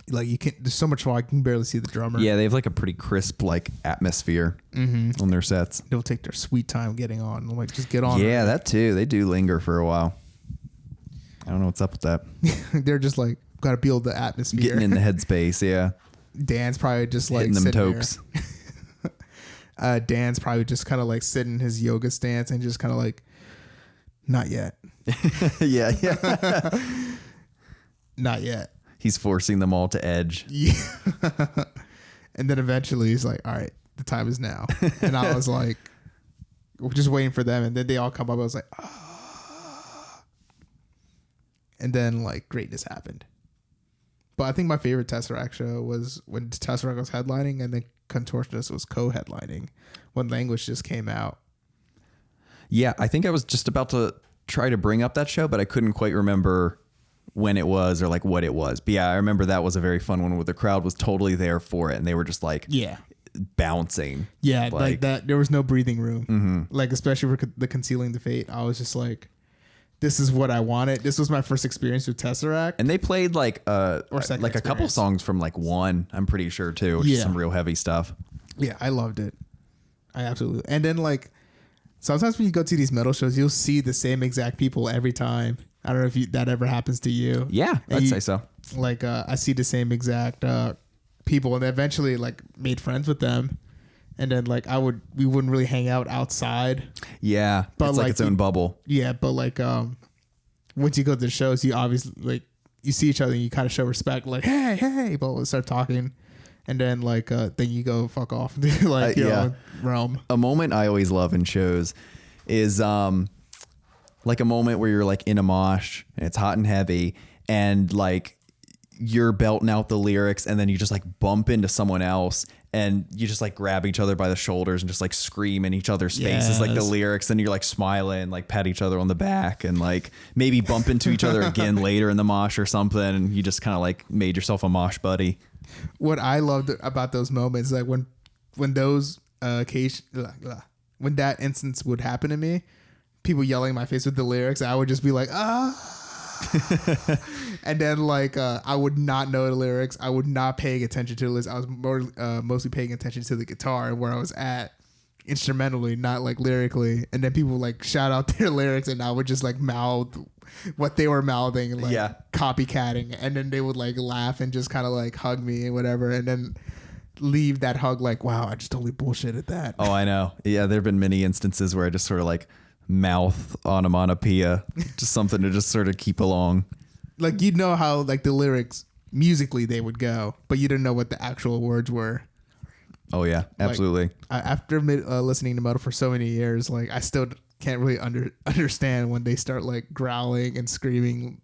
Like there's so much fog, you can barely see the drummer. Yeah, they have like a pretty crisp like atmosphere on their sets. They'll take their sweet time getting on. Like, just get on. Yeah, that too. They do linger for a while. I don't know what's up with that. They're just like, gotta build the atmosphere. Getting in the headspace, yeah. Dan's probably just like hitting them tokes. Dan's probably just kind of like sitting in his yoga stance and just kind of like, not yet. Yeah. Not yet. He's forcing them all to edge. Yeah. And then eventually he's like, all right, the time is now. And I was like, we're just waiting for them. And then they all come up. I was like, ah. And then like greatness happened. But I think my favorite Tesseract show was when Tesseract was headlining and then Contortionist was co-headlining when Language just came out. Yeah, I think I was just about to try to bring up that show, but I couldn't quite remember when it was or like what it was. But yeah, I remember that was a very fun one where the crowd was totally there for it and they were just like bouncing. Yeah, like that. There was no breathing room. Like, especially for the Concealing the Fate. I was just like, this is what I wanted. This was my first experience with Tesseract. And they played like a couple songs from like One, I'm pretty sure too, which is some real heavy stuff. Yeah, I loved it. I absolutely. And then like sometimes when you go to these metal shows, you'll see the same exact people every time. I don't know if that ever happens to you. Yeah, I'd say so. Like I see the same exact people, and eventually like made friends with them. And then like we wouldn't really hang out outside. Yeah, but it's like its own bubble. Yeah, but like once you go to the shows, you obviously like you see each other and you kind of show respect. Like, hey, but we'll start talking. And then like then you go fuck off like your own realm. A moment I always love in shows is like a moment where you're like in a mosh and it's hot and heavy and like you're belting out the lyrics and then you just like bump into someone else and you just like grab each other by the shoulders and just like scream in each other's faces like the lyrics, and you're like smiling, like pat each other on the back and like maybe bump into each other again later in the mosh or something, and you just kind of like made yourself a mosh buddy. What I loved about those moments, like when those when that instance would happen to me, people yelling in my face with the lyrics, I would just be like, and then like I would not know the lyrics. I would not paying attention to the lyrics. I was mostly paying attention to the guitar where I was at instrumentally, not like lyrically. And then people like shout out their lyrics and I would just like mouth what they were mouthing and like copycatting, and then they would like laugh and just kind of like hug me and whatever, and then leave that hug like, wow, I just totally bullshitted that. Oh, I know. Yeah, there have been many instances where I just sort of like mouth onomatopoeia, just something to just sort of keep along. Like, you'd know how like the lyrics musically they would go, but you didn't know what the actual words were. Oh yeah, absolutely. Like, after listening to metal for so many years, like I still can't really understand when they start like growling and screaming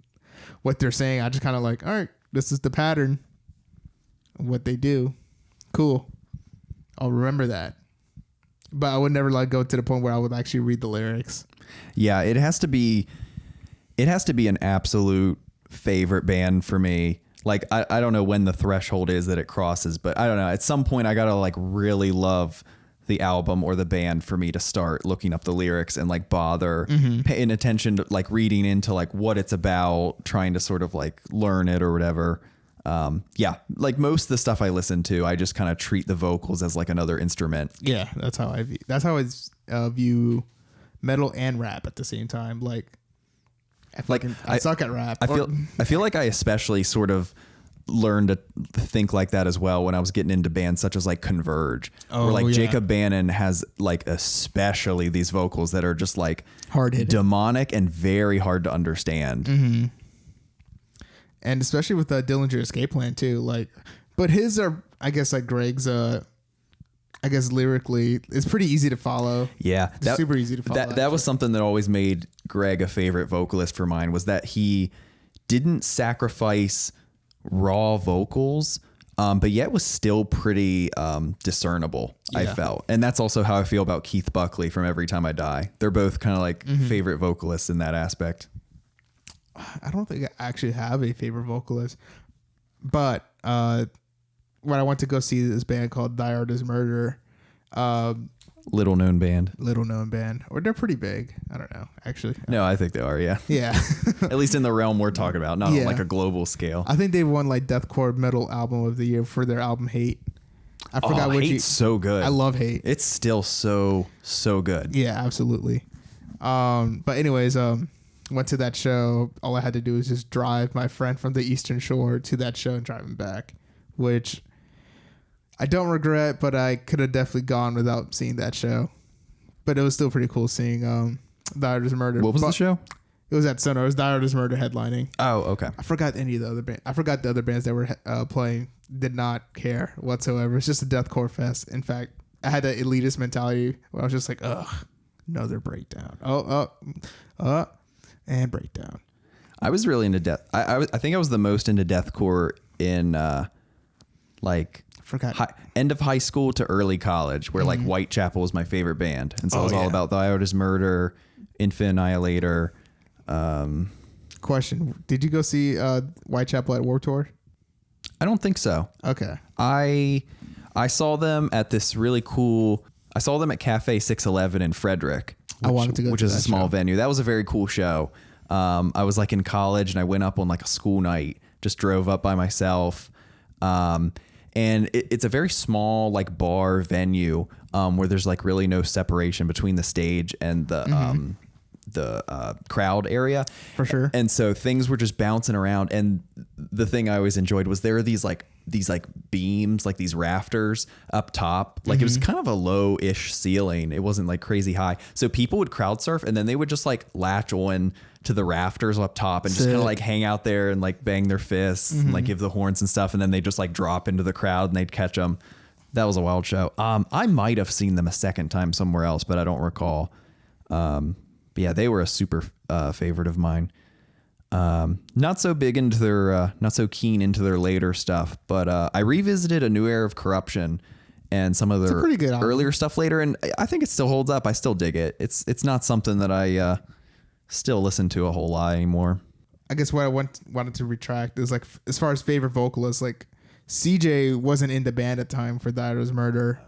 what they're saying. I just kind of like, all right, this is the pattern of what they do. Cool, I'll remember that. But I would never like go to the point where I would actually read the lyrics. Yeah, it has to be an absolute favorite band for me. Like I don't know when the threshold is that it crosses, but I don't know. At some point I gotta like really love the album or the band for me to start looking up the lyrics and like bother paying attention to like reading into like what it's about, trying to sort of like learn it or whatever. Yeah, like most of the stuff I listen to, I just kind of treat the vocals as like another instrument. Yeah, that's how I view metal and rap at the same time. Like I suck at rap. I feel like I especially sort of learned to think like that as well when I was getting into bands such as like Converge, where like Jacob Bannon has like especially these vocals that are just like hard-hitting, demonic and very hard to understand. Mm-hmm. And especially with Dillinger Escape Plan too, like, but his are, I guess, like Greg's, I guess lyrically, it's pretty easy to follow. Yeah. Super easy to follow. That was something that always made Greg a favorite vocalist for mine, was that he didn't sacrifice raw vocals, but yet was still pretty discernible, I felt. And that's also how I feel about Keith Buckley from Every Time I Die. They're both kind of like favorite vocalists in that aspect. I don't think I actually have a favorite vocalist, but when I went to go see this band called Die Artist Murder. Little known band. Little known band, or they're pretty big. I don't know, actually. No, I think they are. Yeah. Yeah. At least in the realm we're talking about, not on like a global scale. I think they won like Deathcore Metal Album of the Year for their album Hate. I forgot what Hate's so good. I love Hate. It's still so good. Yeah, absolutely. But anyways, went to that show. All I had to do was just drive my friend from the Eastern Shore to that show and drive him back, which I don't regret, but I could have definitely gone without seeing that show. But it was still pretty cool seeing Die Artist Murder. What was the show? It was at Sonar. It was Die Artist Murder headlining. Oh, okay. I forgot any of the other bands. I forgot the other bands that were playing. Did not care whatsoever. It's just a deathcore fest. In fact, I had that elitist mentality where I was just like, ugh, another breakdown. And breakdown. I was really into death. I think I was the most into deathcore in end of high school to early college, where like Whitechapel was my favorite band, and so it was all about Die Artist Murder, Infant Annihilator. Question: did you go see Whitechapel at Warped Tour? I don't think so. Okay. I saw them at this really cool. I saw them at Cafe 611 in Frederick. I wanted to go, which is a small venue. That was a very cool show. I was like in college, and I went up on like a school night. Just drove up by myself. And it's a very small like bar venue where there's like really no separation between the stage and the crowd area. For sure. And so things were just bouncing around. And the thing I always enjoyed was there were these beams, like these rafters up top. Like it was kind of a low-ish ceiling. It wasn't like crazy high. So people would crowd surf, and then they would just like latch on to the rafters up top and just kind of like hang out there and like bang their fists and like give the horns and stuff. And then they just like drop into the crowd and they'd catch them. That was a wild show. I might have seen them a second time somewhere else, but I don't recall. But yeah, they were a super favorite of mine. Not so big into their, not so keen into their later stuff, but I revisited A New Era of Corruption and some of their earlier stuff later, and I think it still holds up. I still dig it. It's not something that I still listen to a whole lot anymore. I guess what I wanted to retract is like as far as favorite vocalists, like CJ wasn't in the band at the time for Die Artist Murder,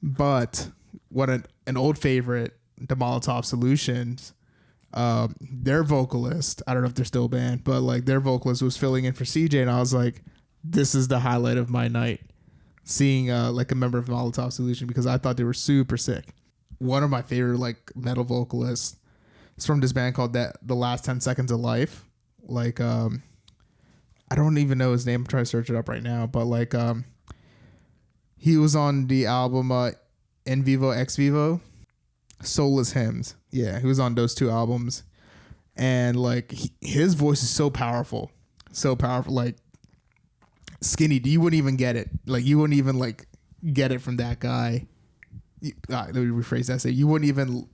but what an old favorite, the Molotov Solutions. Their vocalist, I don't know if they're still a band, but like their vocalist was filling in for CJ, and I was like, this is the highlight of my night, seeing like a member of Molotov Solution, because I thought they were super sick. One of my favorite like metal vocalists is from this band called The Last 10 Seconds of Life. Like I don't even know his name. I'm trying to search it up right now, but like he was on the album In Vivo Ex Vivo, Soulless Hymns. Yeah, he was on those two albums, and like his voice is so powerful, like Skinny. You wouldn't even get it. Like you wouldn't even like get it from that guy. Let me rephrase that. Say you wouldn't even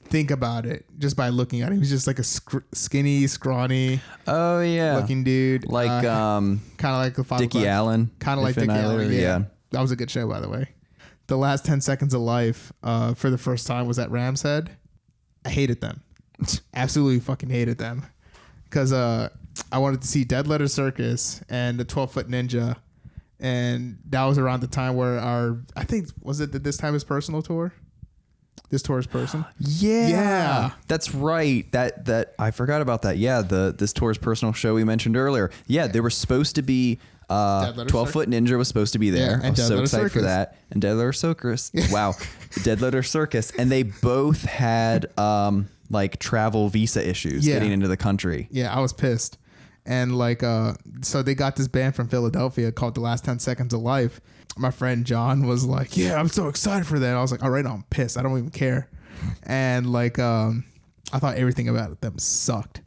think about it just by looking at him. He was just like a skinny, scrawny. Oh yeah, looking dude. Like kind of like the Dickie Allen. Kind of like Dickie Allen. Yeah, that was a good show, by the way. The Last 10 Seconds of Life for the first time was at Ram's Head. I hated them. Absolutely fucking hated them. Because I wanted to see Dead Letter Circus and the 12-Foot Ninja. And that was around the time where I think, was it the This Time Is Personal tour? This Tour Is Person? Yeah. That's right. That I forgot about that. Yeah, This Tour Is Personal show we mentioned earlier. Yeah, they were supposed to be 12-Foot Ninja was supposed to be there. I was so excited for that. And Dead Letter Circus. Wow. Dead Letter Circus. And they both had like travel visa issues getting into the country. Yeah, I was pissed. And like so they got this band from Philadelphia called The Last 10 Seconds of Life. My friend John was like, yeah, I'm so excited for that. I was like, all right, I'm pissed. I don't even care. And like I thought everything about them sucked.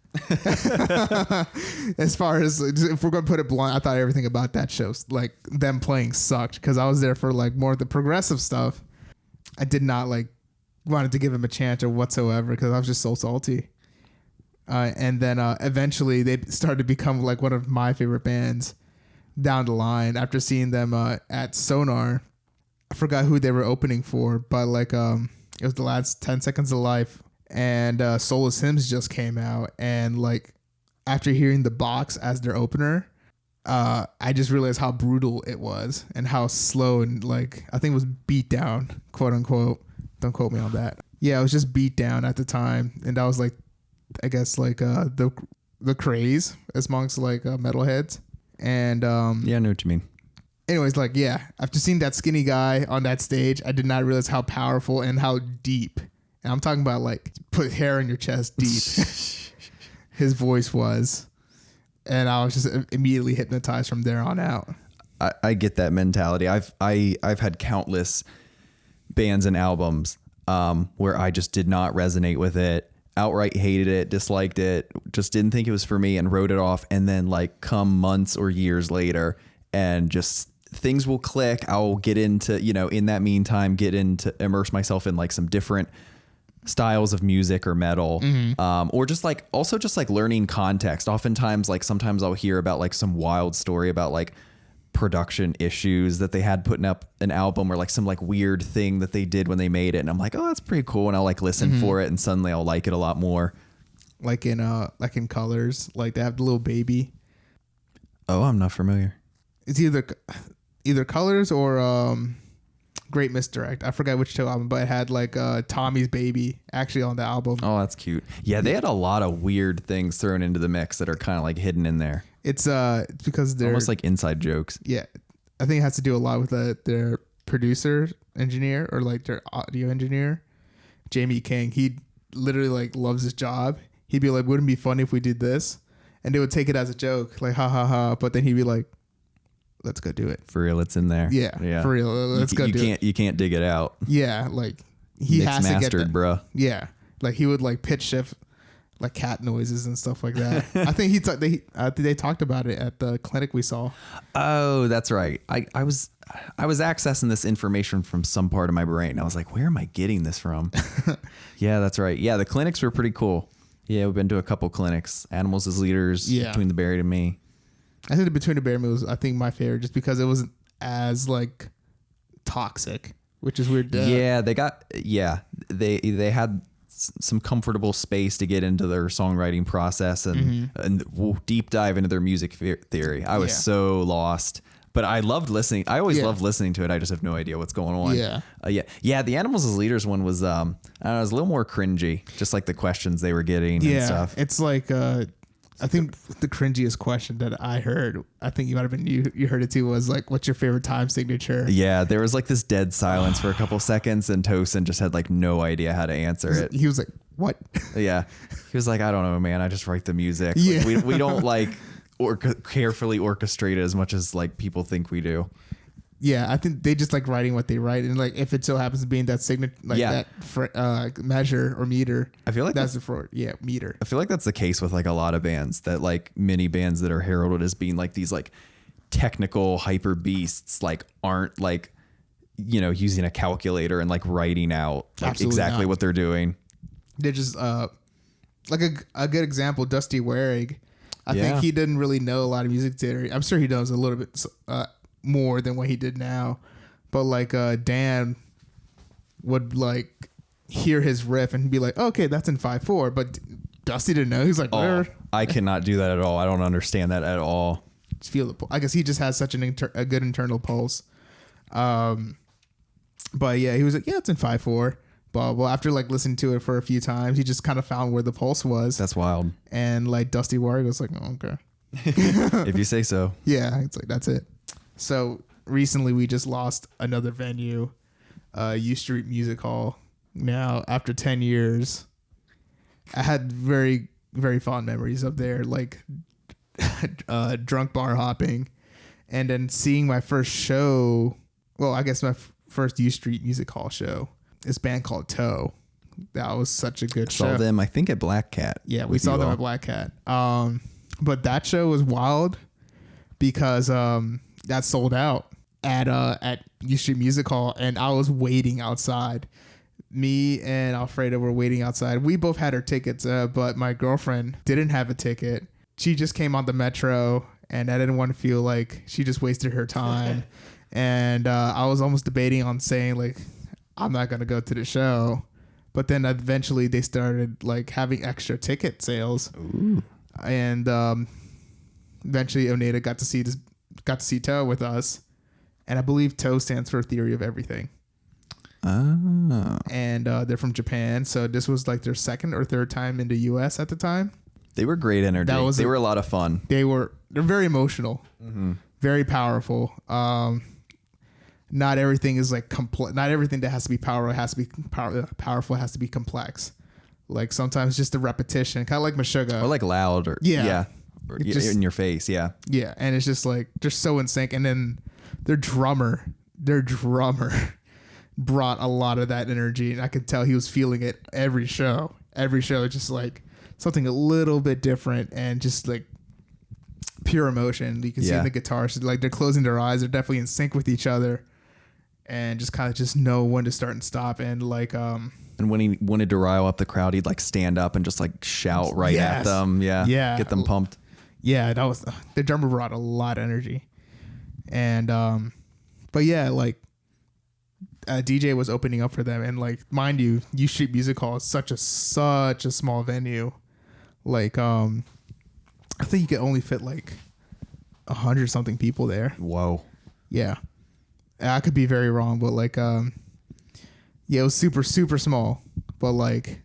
As far as if we're gonna put it blunt, I thought everything about that show, like them playing, sucked, because I was there for like more of the progressive stuff. I did not like wanted to give him a chance or whatsoever because I was just so salty. And then eventually they started to become like one of my favorite bands down the line after seeing them at Sonar. I forgot who they were opening for, but like it was The Last 10 Seconds of Life. And Soulless Hymns just came out, and like after hearing The Box as their opener, I just realized how brutal it was and how slow and like I think it was beat down, quote unquote. Don't quote me on that. Yeah, it was just beat down at the time, and that was like, I guess like the craze amongst like metalheads. And Yeah, I know what you mean. anyways, like yeah, after seeing that skinny guy on that stage, I did not realize how powerful and how deep. And I'm talking about like put hair on your chest deep. His voice was. And I was just immediately hypnotized from there on out. I get that mentality. I've had countless bands and albums where I just did not resonate with it, outright hated it, disliked it, just didn't think it was for me, and wrote it off. And then like come months or years later, and just things will click. I'll get into, you know, in that meantime, immerse myself in like some different styles of music or metal, or just like also just like learning context. Oftentimes, like sometimes I'll hear about like some wild story about like production issues that they had putting up an album, or like some like weird thing that they did when they made it, and I'm like, oh, that's pretty cool, and I'll like listen for it, and suddenly I'll like it a lot more. Like in Colors, like they have the little baby. Oh, I'm not familiar. It's either Colors or Great Misdirect. I forgot which two album, but it had like Tommy's baby actually on the album. Oh, that's cute. Yeah, they had a lot of weird things thrown into the mix that are kind of like hidden in there. It's because they're almost like inside jokes. Yeah, I think it has to do a lot with their producer engineer, or like their audio engineer, Jamie King. He literally like loves his job. He'd be like, wouldn't it be funny if we did this? And they would take it as a joke, like ha ha ha. But then he'd be like, let's go do it. For real, it's in there. Yeah. For real, let's go do it. You can't dig it out. Yeah, like he Mixed has to mastered, get that. bro. Yeah, like he would like pitch shift like cat noises and stuff like that. I think they talked about it at the clinic we saw. Oh, that's right. I was accessing this information from some part of my brain. I was like, where am I getting this from? Yeah, that's right. Yeah, the clinics were pretty cool. Yeah, we've been to a couple clinics. Animals as Leaders, yeah. Between the Buried and Me. I think the Between the Buried and Me was, I think, my favorite, just because it wasn't as like toxic, which is weird. Yeah, they had some comfortable space to get into their songwriting process and deep dive into their music theory. I was so lost, but I loved listening. I always loved listening to it. I just have no idea what's going on. Yeah. The Animals as Leaders one was, I don't know, it was a little more cringy, just like the questions they were getting and stuff. It's like, I think the cringiest question that I heard, I think you might have been, you heard it too, was like, what's your favorite time signature? Yeah, there was like this dead silence for a couple seconds, and Tosin just had like no idea how to answer it. He was like, what? Yeah. He was like, I don't know, man. I just write the music. Yeah. Like, we don't like carefully orchestrate it as much as like people think we do. Yeah, I think they just like writing what they write, and like if it so happens to be in that signature, like that measure or meter, I feel like that's the for meter. I feel like that's the case with like a lot of bands, that like many bands that are heralded as being like these like technical hyper beasts, like aren't like, you know, using a calculator and like writing out like exactly what they're doing. They're just like a good example, Dusty Waring. I think he didn't really know a lot of music theory. I'm sure he knows a little bit more than what he did now, but like Dan would like hear his riff and be like, okay, that's in 5/4, but Dusty didn't know. He's like, I cannot do that at all. I don't understand that at all. Just feel it. I guess he just has such a good internal pulse. But yeah, he was like, yeah, it's in 5/4. But well, after like listening to it for a few times, he just kind of found where the pulse was. That's wild. And like Dusty Waring was like, oh, okay. If you say so. Yeah, it's like, that's it. So recently we just lost another venue, U Street Music Hall. Now, after 10 years, I had very, very fond memories of there, like drunk bar hopping, and then seeing my first show. Well, I guess my first U Street Music Hall show. This band called Toe. That was such a good show. Saw them, I think, at Black Cat. Yeah, we saw them at Black Cat. But that show was wild because that sold out at U Street Music Hall, and I was waiting outside. Me and Alfredo were waiting outside. We both had our tickets, but my girlfriend didn't have a ticket. She just came on the Metro, and I didn't want to feel like she just wasted her time. And I was almost debating on saying like, I'm not going to go to the show. But then eventually they started like having extra ticket sales. Ooh. And eventually Oneida got to see Toe with us, and I believe Toe stands for Theory of Everything. Oh. And they're from Japan, so this was like their second or third time in the U.S. at the time. They were great energy. They were a lot of fun. They're very emotional, very powerful. Not everything is like not everything that has to be powerful has to be complex. Like sometimes just the repetition, kind of like Meshuggah. Or like loud or or just, in your face, yeah. Yeah, and it's just like they're so in sync. And then their drummer brought a lot of that energy, and I could tell he was feeling it every show. Every show, just like something a little bit different, and just like pure emotion. You can see in the guitars, like they're closing their eyes. They're definitely in sync with each other, and just kind of just know when to start and stop. And like, and when he wanted to rile up the crowd, he'd like stand up and just like shout right at them. Yeah, get them pumped. Yeah, that was the drummer brought a lot of energy, and but yeah, like. DJ was opening up for them, and like, mind you, U Street Music Hall is such a small venue. Like, I think you could only fit like 100 something people there. Whoa. Yeah, I could be very wrong, but like, yeah, it was super small, but like,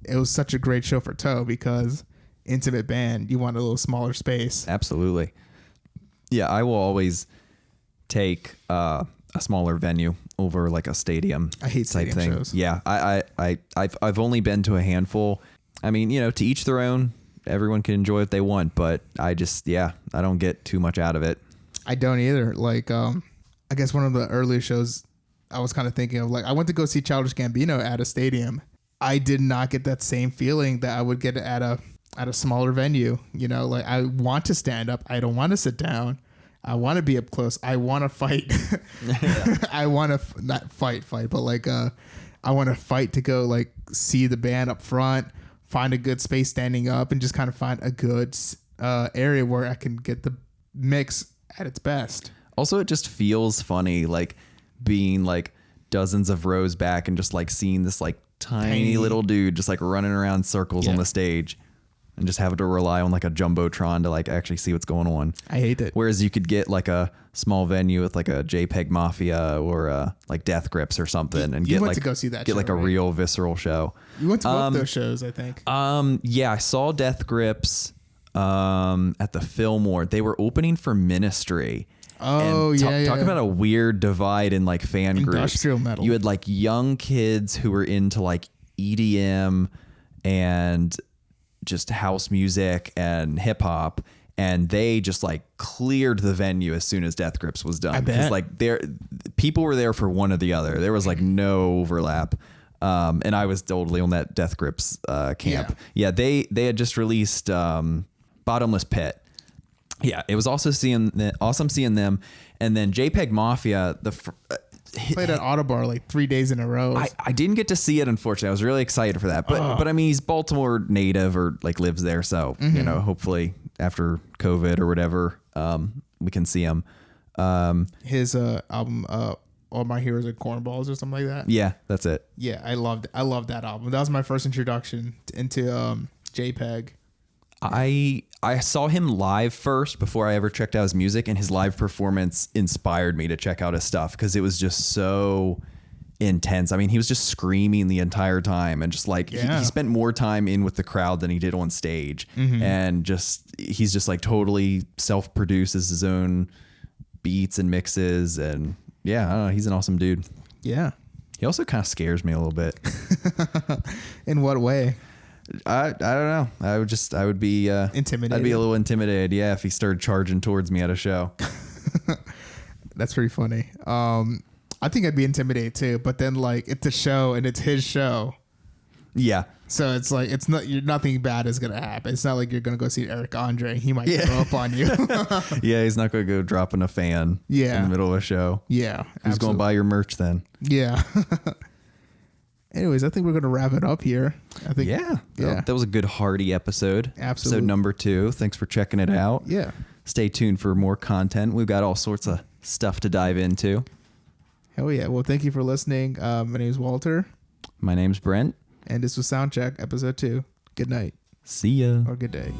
it was such a great show for Toe because intimate band, you want a little smaller space. Absolutely. Yeah, I will always take a smaller venue over like a stadium. I hate stadium thing. shows. Yeah, I've only been to a handful. I mean, to each their own. Everyone can enjoy what they want, but I don't get too much out of it. I don't either. Like, I guess one of the earlier shows I was kind of thinking of, like, I went to go see Childish Gambino at a stadium. I did not get that same feeling that I would get at a smaller venue. Like, I want to stand up. I don't want to sit down. I want to be up close. I want to fight. I want to not fight, but like, I want to fight to go like see the band up front, find a good space standing up, and just kind of find a good area where I can get the mix at its best. Also, it just feels funny, like being like dozens of rows back and just like seeing this like tiny little dude just like running around circles on the stage. And just having to rely on like a jumbotron to like actually see what's going on. I hate it. Whereas you could get like a small venue with like a JPEG Mafia or like Death Grips or something, and went to go see that. Get show, like a real visceral show. You went to both those shows, I think. Yeah, I saw Death Grips at the Fillmore. They were opening for Ministry. Oh, and talk about a weird divide in like fan groups. Industrial metal. You had like young kids who were into like EDM and just house music and hip hop, and they just like cleared the venue as soon as Death Grips was done. Because like people were there for one or the other. There was like no overlap. And I was totally on that Death Grips camp. Yeah, they had just released Bottomless Pit. Yeah, it was awesome seeing them. And then JPEG Mafia, played at Autobar like 3 days in a row. I didn't get to see it, unfortunately. I was really excited for that. But I mean, he's Baltimore native or like lives there. So, hopefully after COVID or whatever, we can see him. His album, All My Heroes Are Cornballs or something like that. Yeah, that's it. Yeah, I loved that album. That was my first introduction into JPEG. I saw him live first before I ever checked out his music, and his live performance inspired me to check out his stuff because it was just so intense. I mean, he was just screaming the entire time, and just like he spent more time in with the crowd than he did on stage. And he's just like totally self-produces his own beats and mixes, and I don't know, he's an awesome dude. Yeah. He also kind of scares me a little bit. In what way? I don't know. I would be intimidated. I'd be a little intimidated, if he started charging towards me at a show. That's pretty funny. I think I'd be intimidated too, but then like it's a show and it's his show. Yeah. So it's like nothing bad is gonna happen. It's not like you're gonna go see Eric Andre. He might throw up on you. Yeah, he's not gonna go dropping a fan. In the middle of a show. Yeah. Who's going to buy your merch then? Yeah. Anyways, I think we're going to wrap it up here. I think. Yeah. That was a good hearty episode. Absolutely. Episode number 2. Thanks for checking it out. Yeah. Stay tuned for more content. We've got all sorts of stuff to dive into. Hell yeah. Well, thank you for listening. My name is Walter. My name's Brent. And this was Soundcheck, episode 2. Good night. See ya. Or good day.